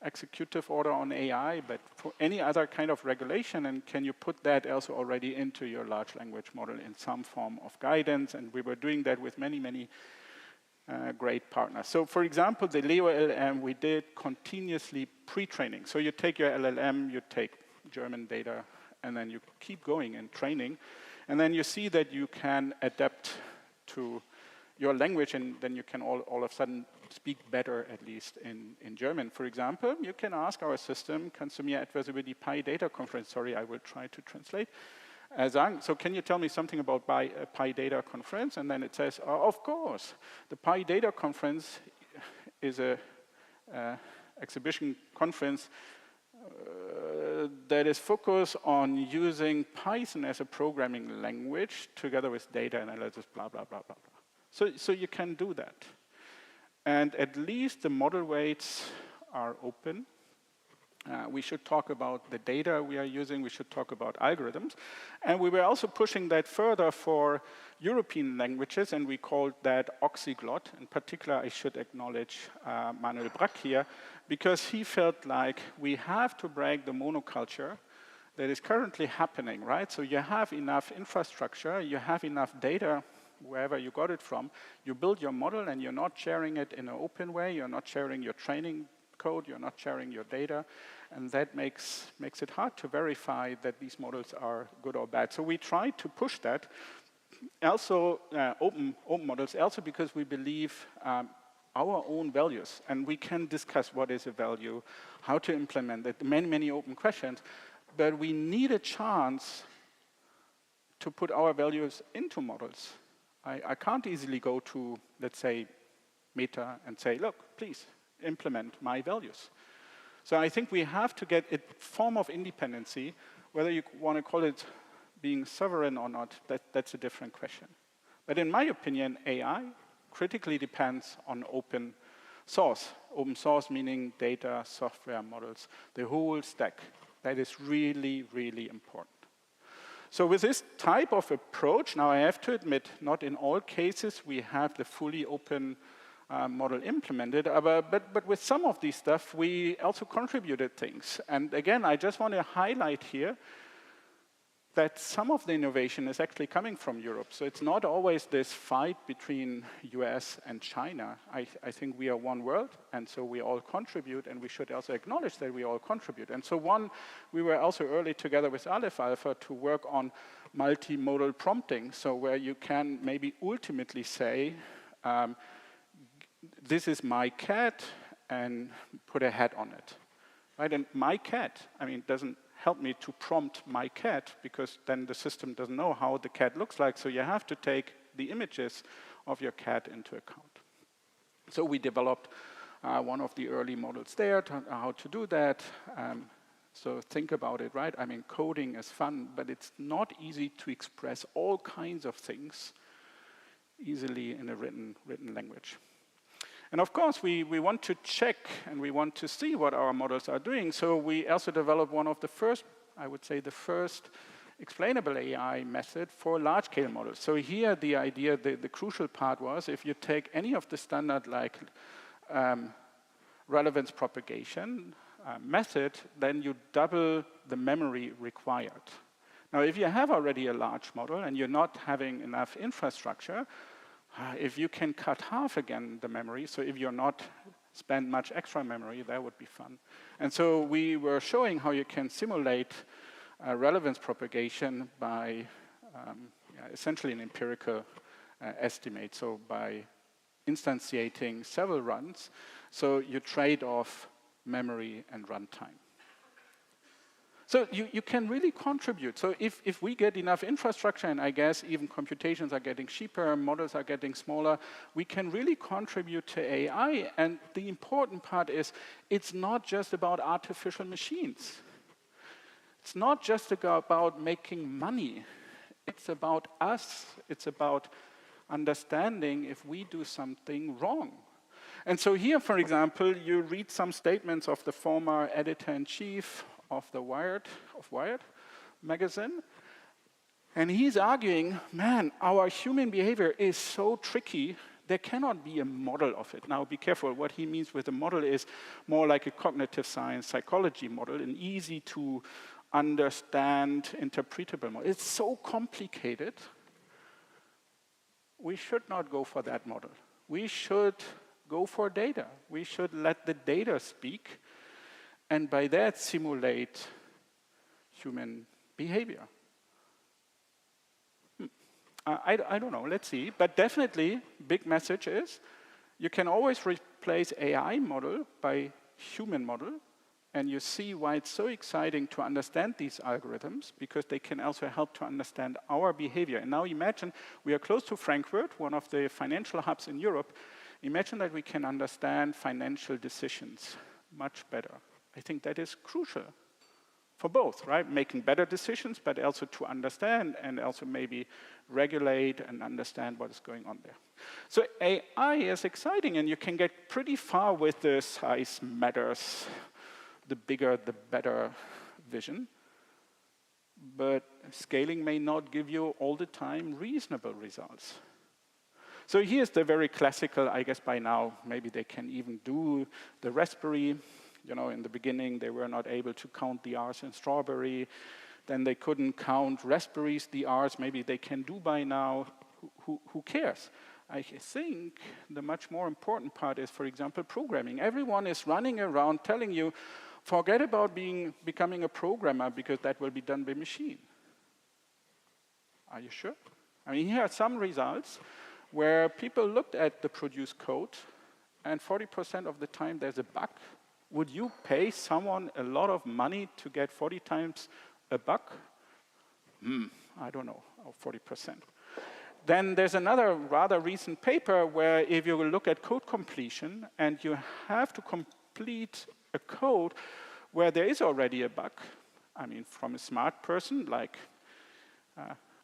executive order on AI, but for any other kind of regulation, and can you put that also already into your large language model in some form of guidance? And we were doing that with many, many great partners. So for example, the Leo LLM, we did continuously pre-training. So you take your LLM, you take German data, and then you keep going in training, and then you see that you can adapt to your language, and then you can all of a sudden speak better, at least in German. For example, you can ask our system, kannst du mir etwas über die PyData conference, sorry, I will try to translate, sagen, so can you tell me something about PyData conference? And then it says, oh, of course, the PyData conference is a exhibition conference that is focused on using Python as a programming language together with data analysis, blah, blah, blah, blah, blah. So you can do that. And at least the model weights are open. We should talk about the data we are using. We should talk about algorithms. And we were also pushing that further for European languages, and we called that Oxyglot. In particular, I should acknowledge Manuel Brack here, because he felt like we have to break the monoculture that is currently happening, right? So you have enough infrastructure, you have enough data, wherever you got it from, you build your model and you're not sharing it in an open way, you're not sharing your training code, you're not sharing your data, and that makes it hard to verify that these models are good or bad. So we try to push that. Also, open models, also because we believe our own values, and we can discuss what is a value, how to implement it, many open questions, but we need a chance to put our values into models. I can't easily go to, let's say, Meta and say, look, please implement my values. So I think we have to get a form of independency, whether you want to call it being sovereign or not, that's a different question. But in my opinion, AI critically depends on open source. Open source meaning data, software, models, the whole stack. That is really, really important. So with this type of approach, now I have to admit, not in all cases we have the fully open model implemented, but with some of these stuff, we also contributed things. And again, I just want to highlight here that some of the innovation is actually coming from Europe. So it's not always this fight between US and China. I think we are one world, and so we all contribute, and we should also acknowledge that we all contribute. And so we were also early together with Aleph Alpha to work on multimodal prompting, so where you can maybe ultimately say, this is my cat, and put a hat on it. Right? And my cat, I mean, doesn't help me to prompt my cat, because then the system doesn't know how the cat looks like, so you have to take the images of your cat into account. So we developed one of the early models there, how to do that. So think about it, right? I mean, coding is fun, but it's not easy to express all kinds of things easily in a written language. And of course, we want to check and we want to see what our models are doing. So we also developed one of the first, I would say the first explainable AI method for large-scale models. So here the idea, the crucial part was, if you take any of the standard like relevance propagation method, then you double the memory required. Now, if you have already a large model and you're not having enough infrastructure, if you can cut half again the memory, so if you're not spend much extra memory, that would be fun. And so we were showing how you can simulate relevance propagation by essentially an empirical estimate, so by instantiating several runs, so you trade off memory and runtime. So you can really contribute. So if we get enough infrastructure, and I guess even computations are getting cheaper, models are getting smaller, we can really contribute to AI. And the important part is, it's not just about artificial machines. It's not just about making money. It's about us. It's about understanding if we do something wrong. And so here, for example, you read some statements of the former editor-in-chief of Wired magazine, and he's arguing, man, our human behavior is so tricky, there cannot be a model of it. Now, be careful, what he means with a model is more like a cognitive science psychology model, an easy to understand, interpretable model. It's so complicated, we should not go for that model. We should go for data. We should let the data speak, and by that simulate human behavior. I don't know, let's see. But definitely, big message is, you can always replace AI model by human model, and you see why it's so exciting to understand these algorithms, because they can also help to understand our behavior. And now imagine, we are close to Frankfurt, one of the financial hubs in Europe. Imagine that we can understand financial decisions much better. I think that is crucial for both, right? Making better decisions, but also to understand and also maybe regulate and understand what is going on there. So AI is exciting, and you can get pretty far with the size matters the bigger, the better vision. But scaling may not give you all the time reasonable results. So here's the very classical, I guess by now, maybe they can even do the raspberry. You know, in the beginning, they were not able to count the R's in strawberry. Then they couldn't count raspberries, the R's, maybe they can do by now. Who cares? I think the much more important part is, for example, programming. Everyone is running around telling you, forget about becoming a programmer because that will be done by machine. Are you sure? I mean, here are some results where people looked at the produced code and 40% of the time there's a bug. Would you pay someone a lot of money to get 40 times a bug? I don't know, 40%. Then there's another rather recent paper where if you look at code completion and you have to complete a code where there is already a bug, I mean, from a smart person like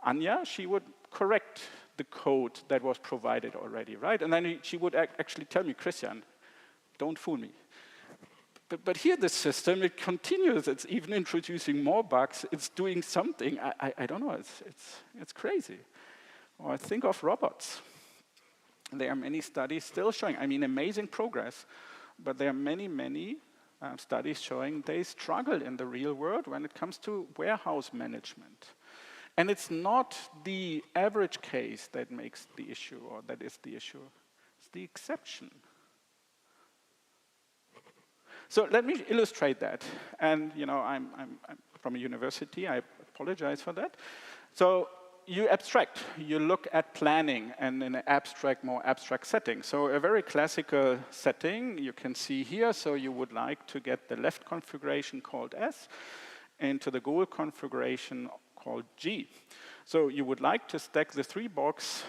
Anya, she would correct the code that was provided already, right? And then she would actually tell me, Christian, don't fool me. But here the system, it continues, it's even introducing more bugs, it's doing something, I don't know, it's crazy. Or think of robots. There are many studies still showing, I mean, amazing progress, but there are many studies showing they struggle in the real world when it comes to warehouse management. And it's not the average case that makes the issue, or that is the issue, it's the exception. So let me illustrate that. And you know, I'm from a university, I apologize for that. So you abstract, you look at planning and in an abstract, more abstract setting. So a very classical setting you can see here. So you would like to get the left configuration called S into the goal configuration called G. So you would like to stack the three blocks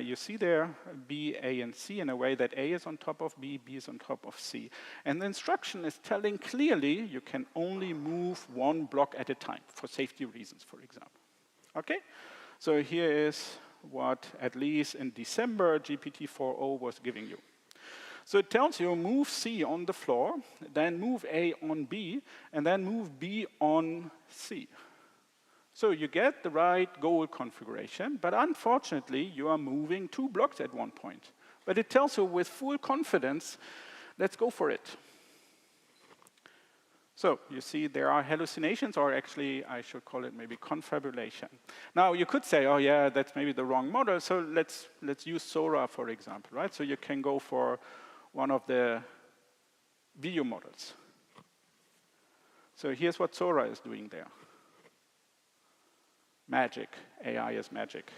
you see there, B, A, and C, in a way that A is on top of B, B is on top of C. And the instruction is telling clearly you can only move one block at a time, for safety reasons, for example. Okay? So here is what, at least in December, GPT-4o was giving you. So it tells you move C on the floor, then move A on B, and then move B on C. So you get the right goal configuration, but unfortunately, you are moving 2 blocks at one point. But it tells you with full confidence, let's go for it. So you see there are hallucinations, or actually, I should call it maybe confabulation. Now, you could say, oh yeah, that's maybe the wrong model, so let's use Sora, for example, right? So you can go for one of the video models. So here's what Sora is doing there. Magic. AI is magic.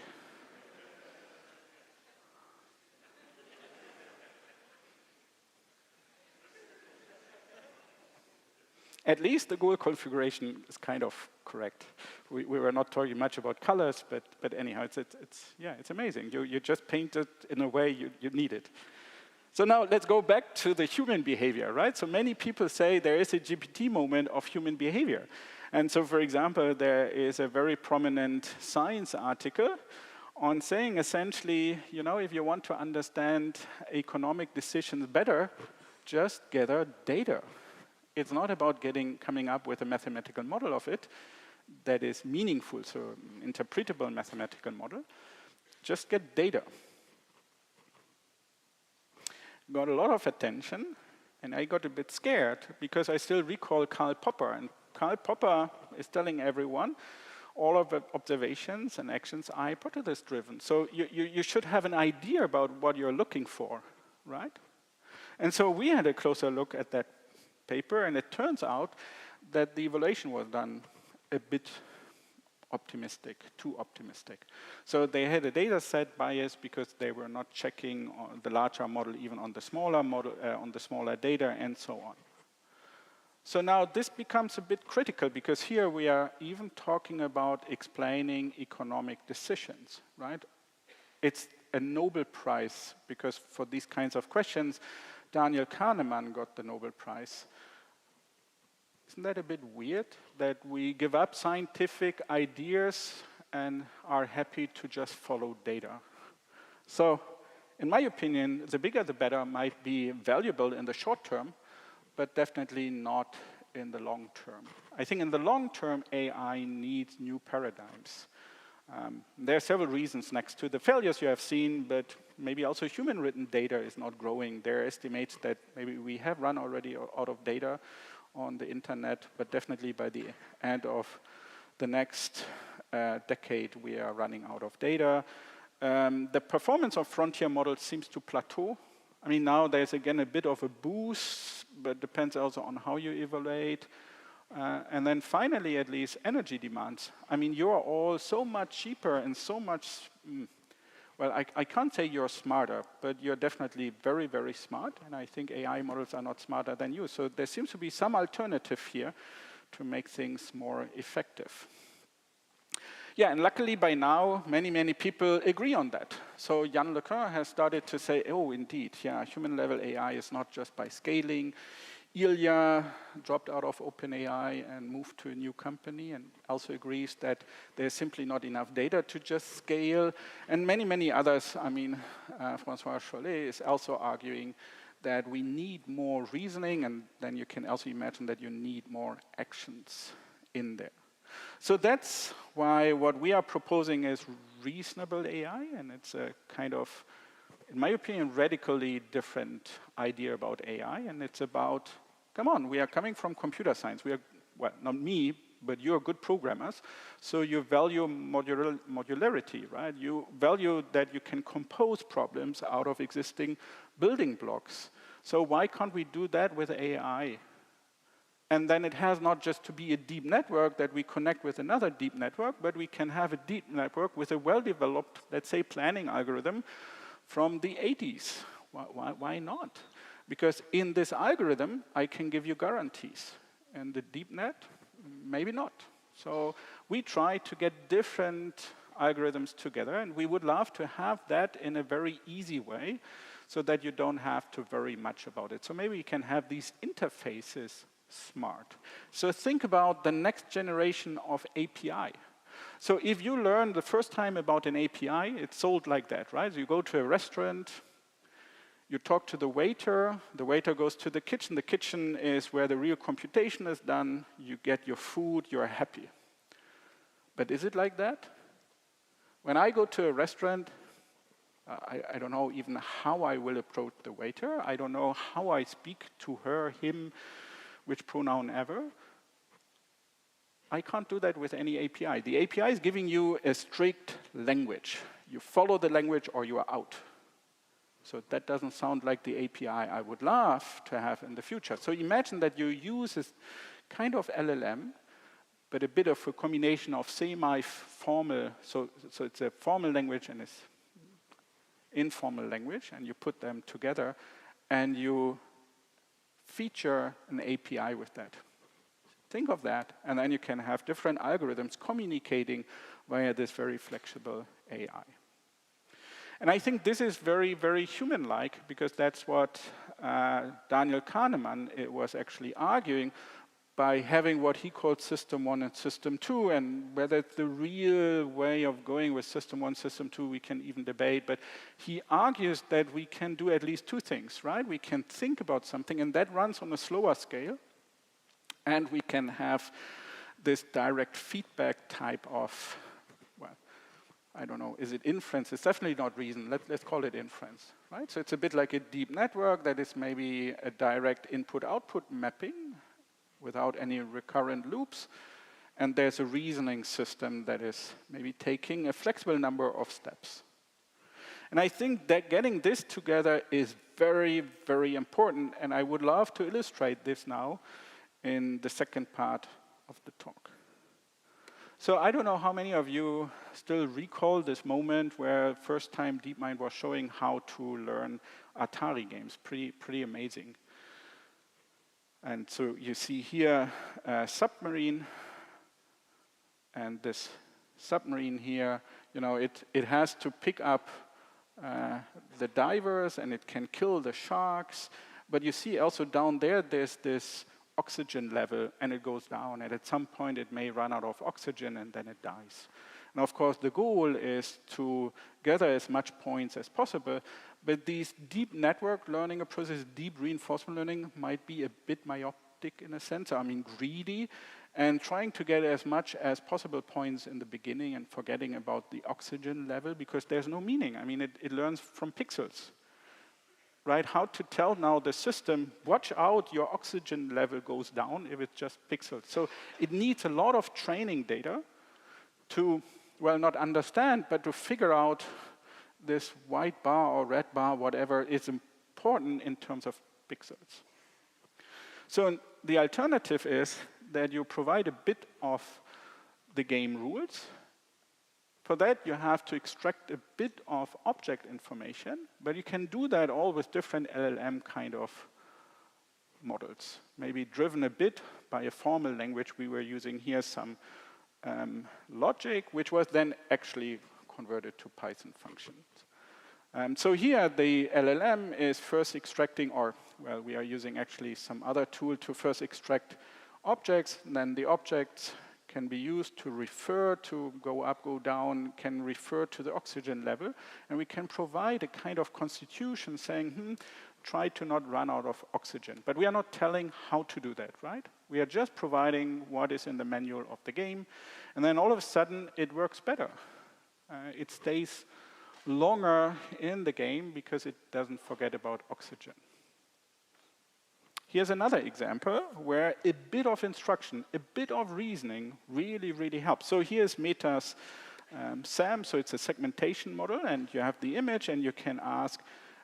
At least the goal configuration is kind of correct. We were not talking much about colors, but anyhow, it's amazing. You just paint it in a way you need it. So now let's go back to the human behavior, right? So many people say there is a GPT moment of human behavior. And so, for example, there is a very prominent science article on saying essentially, you know, if you want to understand economic decisions better, just gather data. It's not about coming up with a mathematical model of it that is meaningful, so interpretable mathematical model. Just get data. Got a lot of attention, and I got a bit scared because I still recall Karl Popper. And Karl Popper is telling everyone all of the observations and actions are hypothesis-driven. So you should have an idea about what you're looking for, right? And so we had a closer look at that paper, and it turns out that the evaluation was done a bit optimistic, too optimistic. So they had a data set bias because they were not checking the larger model even on the smaller model, on the smaller data, and so on. So now this becomes a bit critical because here we are even talking about explaining economic decisions, right? It's a Nobel Prize because for these kinds of questions, Daniel Kahneman got the Nobel Prize. Isn't that a bit weird that we give up scientific ideas and are happy to just follow data? So in my opinion, the bigger the better might be valuable in the short term, but definitely not in the long term. I think in the long term, AI needs new paradigms. There are several reasons next to the failures you have seen, but maybe also human-written data is not growing. There are estimates that maybe we have run already out of data on the internet, but definitely by the end of the next decade, we are running out of data. The performance of frontier models seems to plateau. I mean, now there's again a bit of a boost, but depends also on how you evaluate. And then finally, at least, energy demands. I mean, you're all so much cheaper and so much, well, I can't say you're smarter, but you're definitely very, very smart. And I think AI models are not smarter than you. So there seems to be some alternative here to make things more effective. Yeah, and luckily by now, many, many people agree on that. So Yann LeCun has started to say, oh, indeed, yeah, human-level AI is not just by scaling. Ilya dropped out of OpenAI and moved to a new company and also agrees that there's simply not enough data to just scale. And many, many others, I mean, François Chollet is also arguing that we need more reasoning, and then you can also imagine that you need more actions in there. So that's why what we are proposing is reasonable AI, and it's a kind of, in my opinion, radically different idea about AI, and it's about, come on, we are coming from computer science. We are, well, not me, but you're good programmers, so you value modularity, right? You value that you can compose problems out of existing building blocks. So why can't we do that with AI? And then it has not just to be a deep network that we connect with another deep network, but we can have a deep network with a well-developed, let's say, planning algorithm from the 80s. Why not? Because in this algorithm, I can give you guarantees. And the deep net, maybe not. So we try to get different algorithms together, and we would love to have that in a very easy way so that you don't have to worry much about it. So maybe we can have these interfaces smart. So think about the next generation of API. So if you learn the first time about an API, it's sold like that, right? So you go to a restaurant, you talk to the waiter goes to the kitchen is where the real computation is done, you get your food, you're happy. But is it like that? When I go to a restaurant, I don't know even how I will approach the waiter. I don't know how I speak to her, him, which pronoun ever. I can't do that with any API. The API is giving you a strict language. You follow the language or you are out. So that doesn't sound like the API I would love to have in the future. So imagine that you use this kind of LLM, but a bit of a combination of semi-formal, so it's a formal language and it's informal language, and you put them together, and you feature an API with that. Think of that, and then you can have different algorithms communicating via this very flexible AI. And I think this is very, very human-like, because that's what Daniel Kahneman was actually arguing by having what he called System 1 and System 2, and whether it's the real way of going with System 1, System 2, we can even debate, but he argues that we can do at least two things, right? We can think about something, and that runs on a slower scale, and we can have this direct feedback type of, well, I don't know, is it inference? It's definitely not reason. Let's call it inference, right? So it's a bit like a deep network that is maybe a direct input-output mapping without any recurrent loops. And there's a reasoning system that is maybe taking a flexible number of steps. And I think that getting this together is very, very important. And I would love to illustrate this now in the second part of the talk. So I don't know how many of you still recall this moment where first time DeepMind was showing how to learn Atari games. Pretty amazing. And so you see here a submarine, and this submarine here, you know, it has to pick up the divers, and it can kill the sharks. But you see also down there, there's this oxygen level, and it goes down. And at some point, it may run out of oxygen, and then it dies. And of course, the goal is to gather as much points as possible. But these deep network learning approaches, deep reinforcement learning, might be a bit optic in a sense, I mean greedy, and trying to get as much as possible points in the beginning and forgetting about the oxygen level because there's no meaning. I mean, it learns from pixels, right? How to tell now the system, watch out, your oxygen level goes down if it's just pixels. So it needs a lot of training data to, well, not understand, but to figure out this white bar or red bar, whatever is important in terms of pixels. So the alternative is that you provide a bit of the game rules. For that, you have to extract a bit of object information, but you can do that all with different LLM kind of models, maybe driven a bit by a formal language. We were using here some logic, which was then actually converted to Python functions. So here, the LLM is first extracting, or well, we are using actually some other tool to first extract objects, and then the objects can be used to refer to go up, go down, can refer to the oxygen level, and we can provide a kind of constitution saying, try to not run out of oxygen. But we are not telling how to do that, right? We are just providing what is in the manual of the game, and then all of a sudden, it works better. It stays longer in the game because it doesn't forget about oxygen. Here's another example where a bit of instruction, a bit of reasoning really, really helps. So here's Meta's SAM, so it's a segmentation model, and you have the image, and you can ask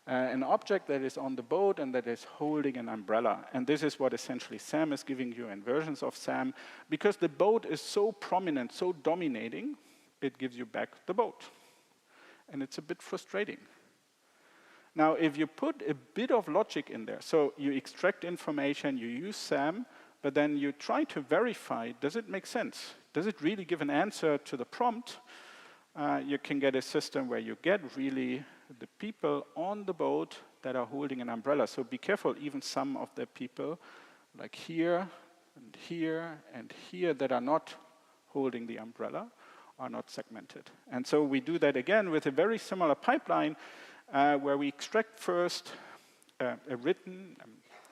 an object that is on the boat and that is holding an umbrella. And this is what essentially SAM is giving you in versions of SAM. Because the boat is so prominent, so dominating, it gives you back the boat. And it's a bit frustrating. Now, if you put a bit of logic in there, so you extract information, you use SAM, but then you try to verify, does it make sense? Does it really give an answer to the prompt? You can get a system where you get really the people on the boat that are holding an umbrella. So be careful, even some of the people, like here, and here, and here, that are not holding the umbrella, are not segmented. And so we do that again with a very similar pipeline, where we extract first a written,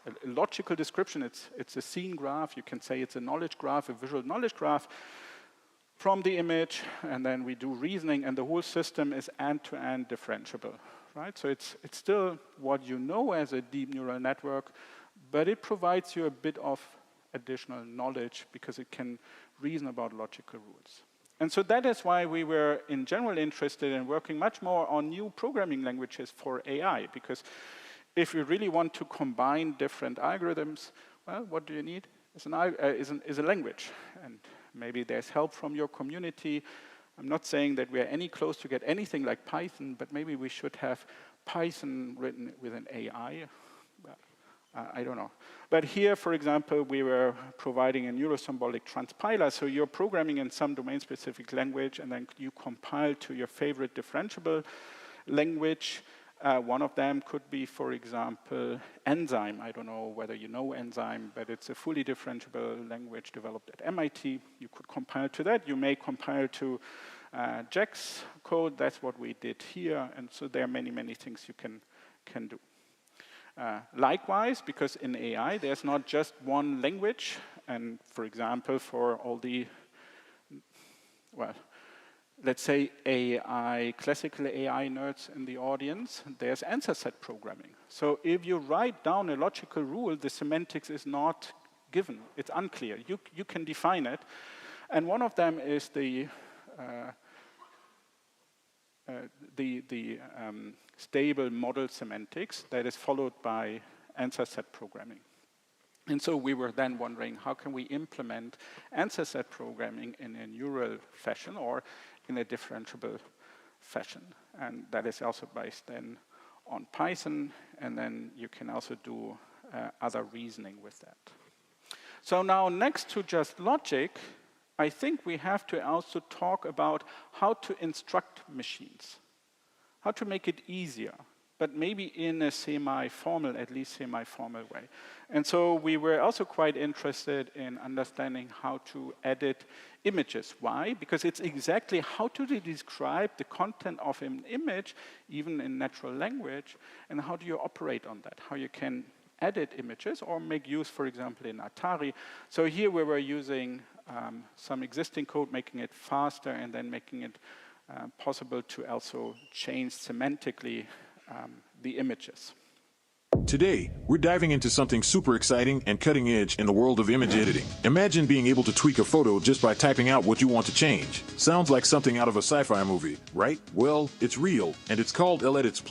a logical description. It's a scene graph. You can say it's a knowledge graph, a visual knowledge graph from the image, and then we do reasoning, and the whole system is end-to-end differentiable, right? So it's still what you know as a deep neural network, but it provides you a bit of additional knowledge because it can reason about logical rules. And so that is why we were, in general, interested in working much more on new programming languages for AI, because if you really want to combine different algorithms, well, what do you need? Is a language. And maybe there's help from your community. I'm not saying that we are any close to get anything like Python, but maybe we should have Python written with an AI. I don't know. But here, for example, we were providing a neurosymbolic transpiler. So you're programming in some domain-specific language, and then you compile to your favorite differentiable language. One of them could be, for example, Enzyme. I don't know whether you know Enzyme, but it's a fully differentiable language developed at MIT. You could compile to that. You may compile to Jack's code. That's what we did here. And so there are many, many things you can do. Likewise, because in AI, there's not just one language. And for example, for all the, well, let's say AI, classical AI nerds in the audience, there's answer set programming. So if you write down a logical rule, the semantics is not given. It's unclear. You can define it. And one of them is the stable model semantics that is followed by answer set programming. And so we were then wondering, how can we implement answer set programming in a neural fashion or in a differentiable fashion? And that is also based then on Python, and then you can also do other reasoning with that. So now, next to just logic, I think we have to also talk about how to instruct machines, how to make it easier, but maybe in a semi-formal, at least semi-formal way. And so we were also quite interested in understanding how to edit images. Why? Because it's exactly how to describe the content of an image, even in natural language, and how do you operate on that, how you can edit images or make use, for example, in Atari. So here we were using some existing code, making it faster, and then making it possible to also change semantically the images. Today, we're diving into something super exciting and cutting edge in the world of image editing. Imagine being able to tweak a photo just by typing out what you want to change. Sounds like something out of a sci-fi movie, right? Well, it's real, and it's called LEdits++.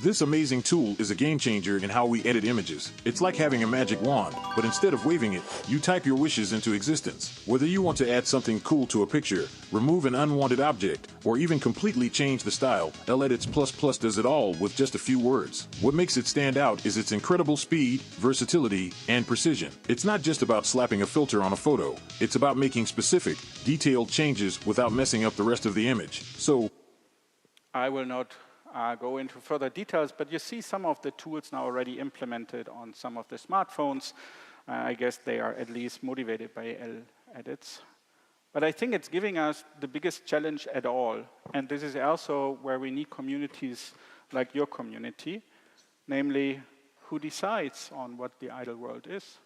This amazing tool is a game changer in how we edit images. It's like having a magic wand, but instead of waving it, you type your wishes into existence. Whether you want to add something cool to a picture, remove an unwanted object, or even completely change the style, LEdits++ does it all with just a few words. What makes it stand out is its incredible speed, versatility, and precision. It's not just about slapping a filter on a photo. It's about making specific, detailed changes without messing up the rest of the image. So, I will not go into further details, but you see some of the tools now already implemented on some of the smartphones. I guess they are at least motivated by edits. But I think it's giving us the biggest challenge at all. And this is also where we need communities like your community, namely, who decides on what the ideal world is?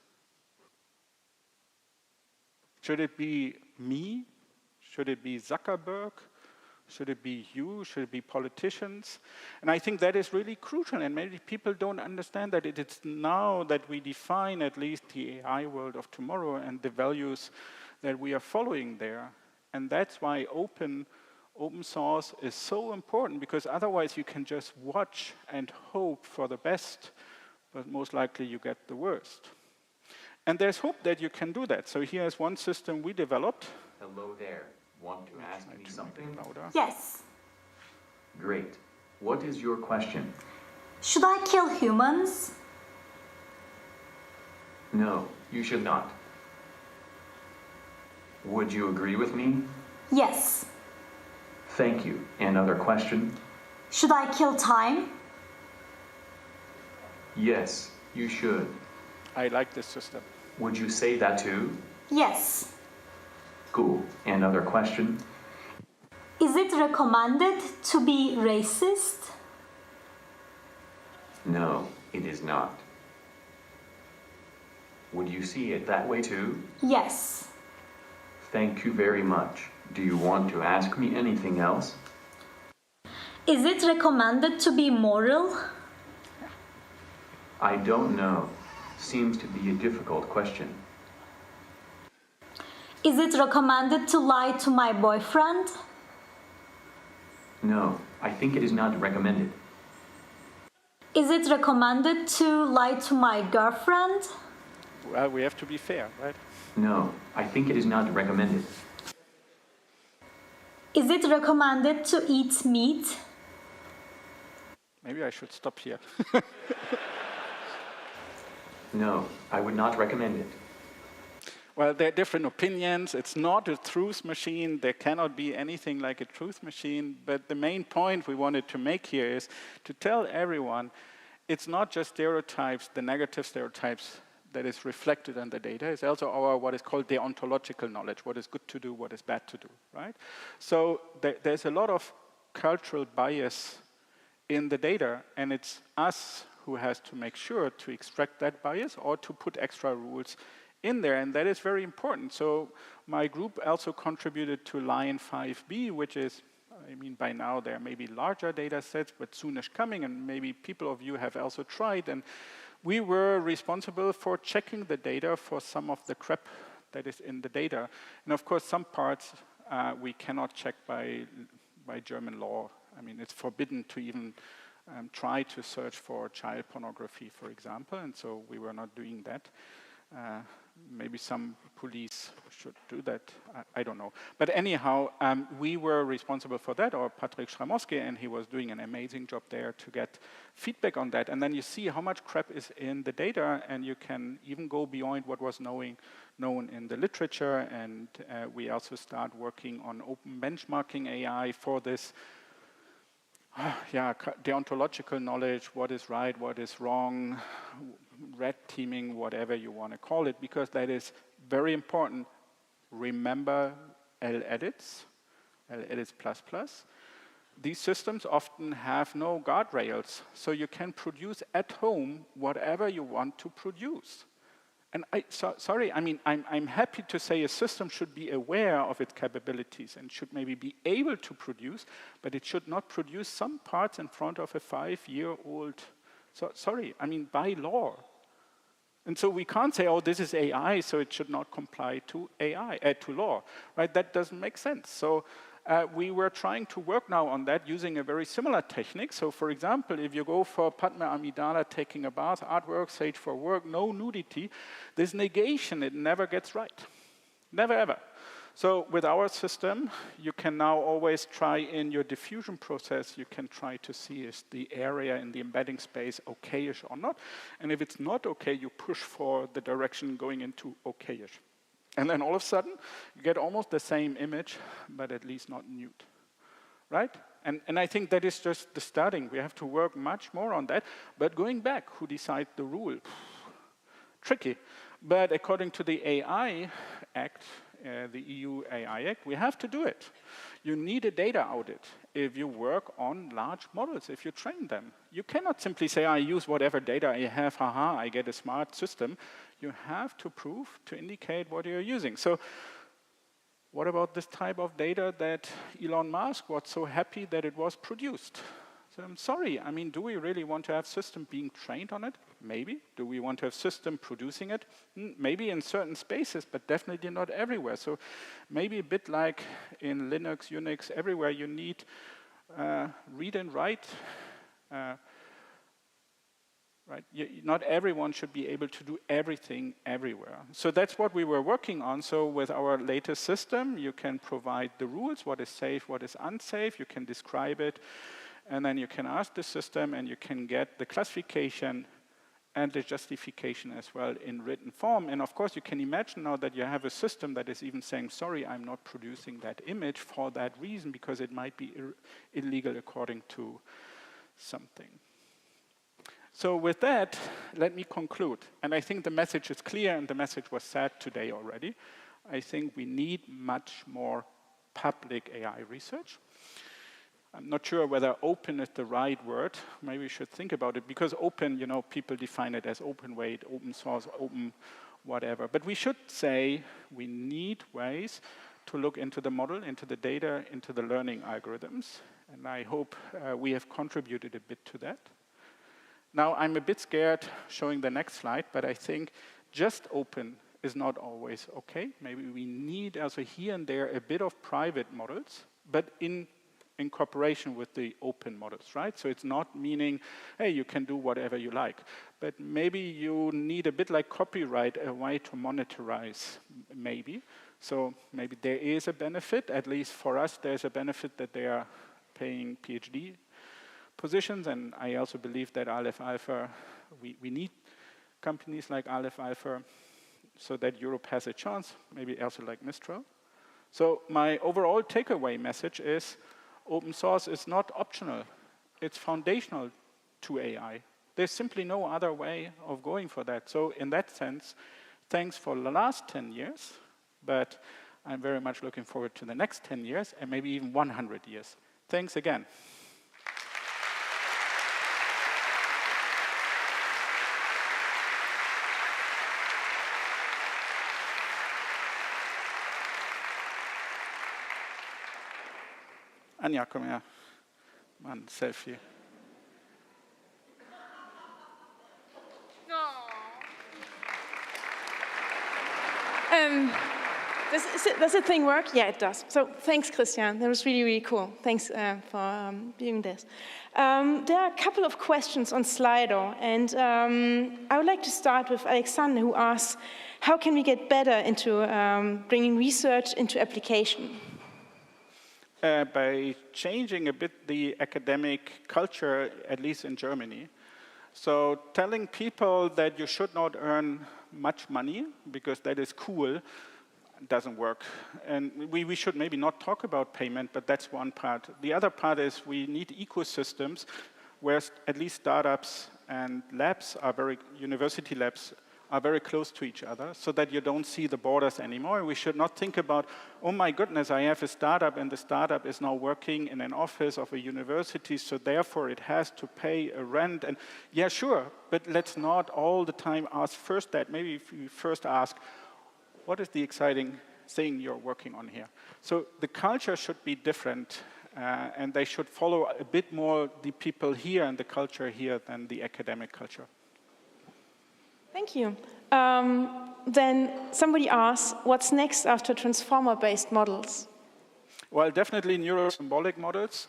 Should it be me? Should it be Zuckerberg? Should it be you? Should it be politicians? And I think that is really crucial, and many people don't understand that it's now that we define at least the AI world of tomorrow and the values that we are following there. And that's why open source is so important, because otherwise you can just watch and hope for the best, but most likely you get the worst. And there's hope that you can do that. So here's one system we developed. Hello there. Want to ask me something? Yes. Great. What is your question? Should I kill humans? No, you should not. Would you agree with me? Yes. Thank you. Another question? Should I kill time? Yes, you should. I like this system. Would you say that too? Yes. Cool. Another question? Is it recommended to be racist? No, it is not. Would you see it that way too? Yes. Thank you very much. Do you want to ask me anything else? Is it recommended to be moral? I don't know. Seems to be a difficult question. Is it recommended to lie to my boyfriend? No, I think it is not recommended. Is it recommended to lie to my girlfriend? Well, we have to be fair, right? No, I think it is not recommended. Is it recommended to eat meat? Maybe I should stop here. No, I would not recommend it. Well, there are different opinions. It's not a truth machine. There cannot be anything like a truth machine. But the main point we wanted to make here is to tell everyone it's not just stereotypes, the negative stereotypes that is reflected in the data. It's also our what is called deontological knowledge, what is good to do, what is bad to do, right? So there's a lot of cultural bias in the data, and it's us who has to make sure to extract that bias or to put extra rules in there, and that is very important. So my group also contributed to Line 5B, which is, I mean, by now there may be larger data sets, but soonish coming, and maybe people of you have also tried, and we were responsible for checking the data for some of the crap that is in the data. And of course, some parts we cannot check by German law. I mean, it's forbidden to even try to search for child pornography, for example, and so we were not doing that. Maybe some police should do that, I don't know. But anyhow, we were responsible for that, or Patrick Schramowski, and he was doing an amazing job there to get feedback on that. And then you see how much crap is in the data, and you can even go beyond what was known in the literature, and we also start working on open benchmarking AI for this deontological knowledge, what is right, what is wrong, red teaming, whatever you want to call it, because that is very important. Remember LEdits++, these systems often have no guardrails, so you can produce at home whatever you want to produce. And sorry, I mean, I'm happy to say a system should be aware of its capabilities and should maybe be able to produce, but it should not produce some parts in front of a 5-year-old. So, sorry, I mean, by law. And so we can't say, oh, this is AI, so it should not comply to AI, to law, right? That doesn't make sense. So we were trying to work now on that using a very similar technique. So for example, if you go for Padma Amidala taking a bath, artwork, Sage for work, no nudity, this negation, it never gets right. Never, ever. So with our system, you can now always try in your diffusion process, you can try to see is the area in the embedding space okay-ish or not. And if it's not okay, you push for the direction going into okay-ish. And then all of a sudden, you get almost the same image, but at least not nude, right? And I think that is just the starting. We have to work much more on that. But going back, who decides the rule? Tricky. But according to the AI Act, the EU AI Act, we have to do it. You need a data audit if you work on large models, if you train them. You cannot simply say, I use whatever data I have, haha, I get a smart system. You have to prove, to indicate what you're using. So what about this type of data that Elon Musk was so happy that it was produced? So I'm sorry, I mean, do we really want to have system being trained on it? Maybe. Do we want to have system producing it? Maybe in certain spaces, but definitely not everywhere. So maybe a bit like in Linux, Unix, everywhere you need read and write. Right? Not everyone should be able to do everything everywhere. So that's what we were working on. So with our latest system, you can provide the rules, what is safe, what is unsafe. You can describe it. And then you can ask the system, and you can get the classification and the justification as well in written form. And of course, you can imagine now that you have a system that is even saying, sorry, I'm not producing that image for that reason, because it might be illegal according to something. So with that, let me conclude. And I think the message is clear, and the message was said today already. I think we need much more public AI research. I'm not sure whether open is the right word. Maybe we should think about it, because open, you know, people define it as open weight, open source, open whatever. But we should say we need ways to look into the model, into the data, into the learning algorithms. And I hope we have contributed a bit to that. Now, I'm a bit scared showing the next slide, but I think just open is not always okay. Maybe we need also here and there a bit of private models, but in cooperation with the open models, right? So it's not meaning, hey, you can do whatever you like. But maybe you need a bit like copyright, a way to monetize, maybe. So maybe there is a benefit, at least for us, there's a benefit that they are paying PhD positions, and I also believe that Aleph Alpha, we need companies like Aleph Alpha so that Europe has a chance, maybe also like Mistral. So my overall takeaway message is open source is not optional. It's foundational to AI. There's simply no other way of going for that. So in that sense, thanks for the last 10 years, but I'm very much looking forward to the next 10 years and maybe even 100 years. Thanks again. Anja, komm her. Mal ein Selfie. Does the thing work? Yeah, it does. So thanks, Christian. That was really, really cool. Thanks for doing this. There are a couple of questions on Slido, and I would like to start with Alexander, who asks, how can we get better into bringing research into application? By changing a bit the academic culture, at least in Germany. So telling people that you should not earn much money because that is cool doesn't work. And we should maybe not talk about payment, but that's one part. The other part is we need ecosystems where at least startups and labs are university labs are very close to each other so that you don't see the borders anymore. We should not think about, oh my goodness, I have a startup and the startup is now working in an office of a university, so therefore it has to pay a rent. And yeah, sure, but let's not all the time ask first that. Maybe if you first ask, what is the exciting thing you're working on here? So the culture should be different, and they should follow a bit more the people here and the culture here than the academic culture. Thank you. Then somebody asks, what's next after transformer-based models? Well, definitely neuro-symbolic models.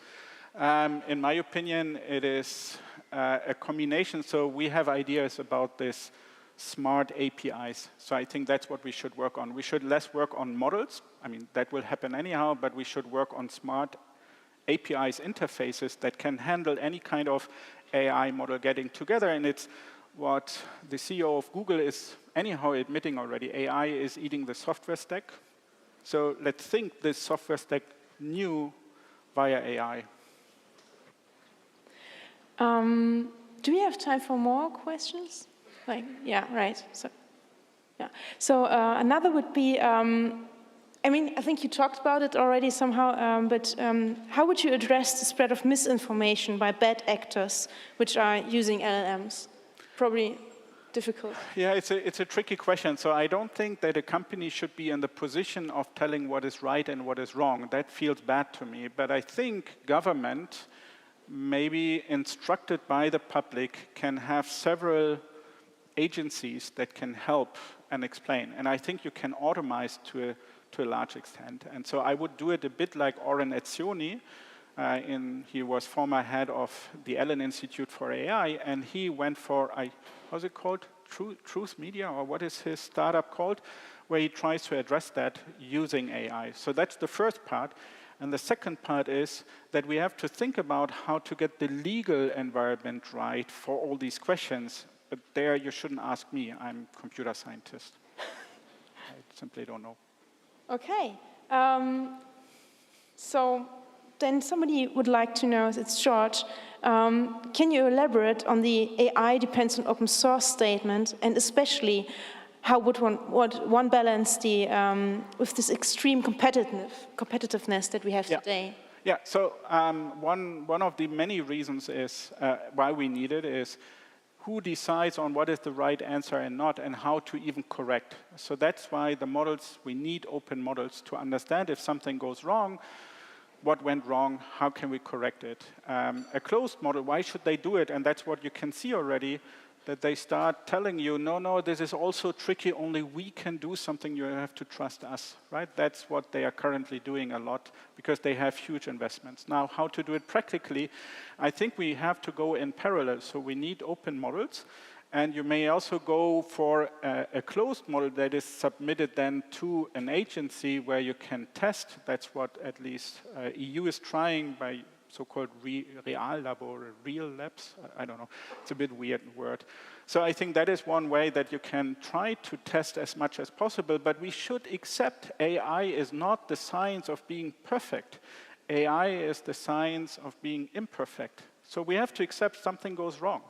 In my opinion, it is a combination. So we have ideas about this smart APIs. So I think that's what we should work on. We should less work on models. I mean, that will happen anyhow, but we should work on smart APIs interfaces that can handle any kind of AI model getting together. And it's what the CEO of Google is anyhow admitting already. AI is eating the software stack. So let's think this software stack new via AI. Do we have time for more questions? Yeah, right. So, yeah. So another would be, I mean, I think you talked about it already somehow, but how would you address the spread of misinformation by bad actors which are using LLMs? Probably difficult. Yeah, it's a tricky question. So I don't think that a company should be in the position of telling what is right and what is wrong. That feels bad to me. But I think government, maybe instructed by the public, can have several agencies that can help and explain. And I think you can automate to a large extent. And so I would do it a bit like Oren Etzioni. He was former head of the Allen Institute for AI, and he went for, how's it called? Truth Media, or what is his startup called? Where he tries to address that using AI. So that's the first part. And the second part is that we have to think about how to get the legal environment right for all these questions. But there you shouldn't ask me. I'm a computer scientist. I simply don't know. Okay. So then somebody would like to know, it's George, can you elaborate on the AI depends on open source statement, and especially how would one balance the with this extreme competitiveness that we have today? Yeah, so one of the many reasons is why we need it is who decides on what is the right answer and not, and how to even correct. So that's why the models, we need open models to understand if something goes wrong, what went wrong, how can we correct it. A closed model, why should they do it? And that's what you can see already, that they start telling you, no, this is also tricky, only we can do something, you have to trust us, right? That's what they are currently doing a lot, because they have huge investments. Now, how to do it practically, I think we have to go in parallel. So we need open models, and you may also go for a closed model that is submitted then to an agency where you can test. That's what at least EU is trying by so-called real lab or real labs. I don't know. It's a bit weird word. So I think that is one way that you can try to test as much as possible, but we should accept AI is not the science of being perfect. AI is the science of being imperfect. So we have to accept something goes wrong.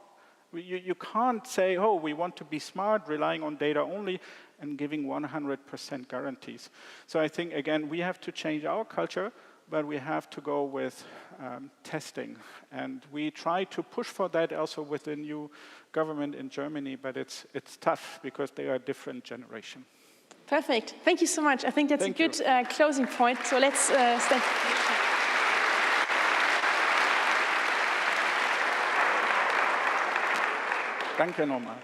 You can't say, oh, we want to be smart, relying on data only, and giving 100% guarantees. So I think, again, we have to change our culture, but we have to go with testing. And we try to push for that also with the new government in Germany, but it's tough because they are a different generation. Perfect. Thank you so much. I think that's a good closing point. So let's stand. Danke nochmal.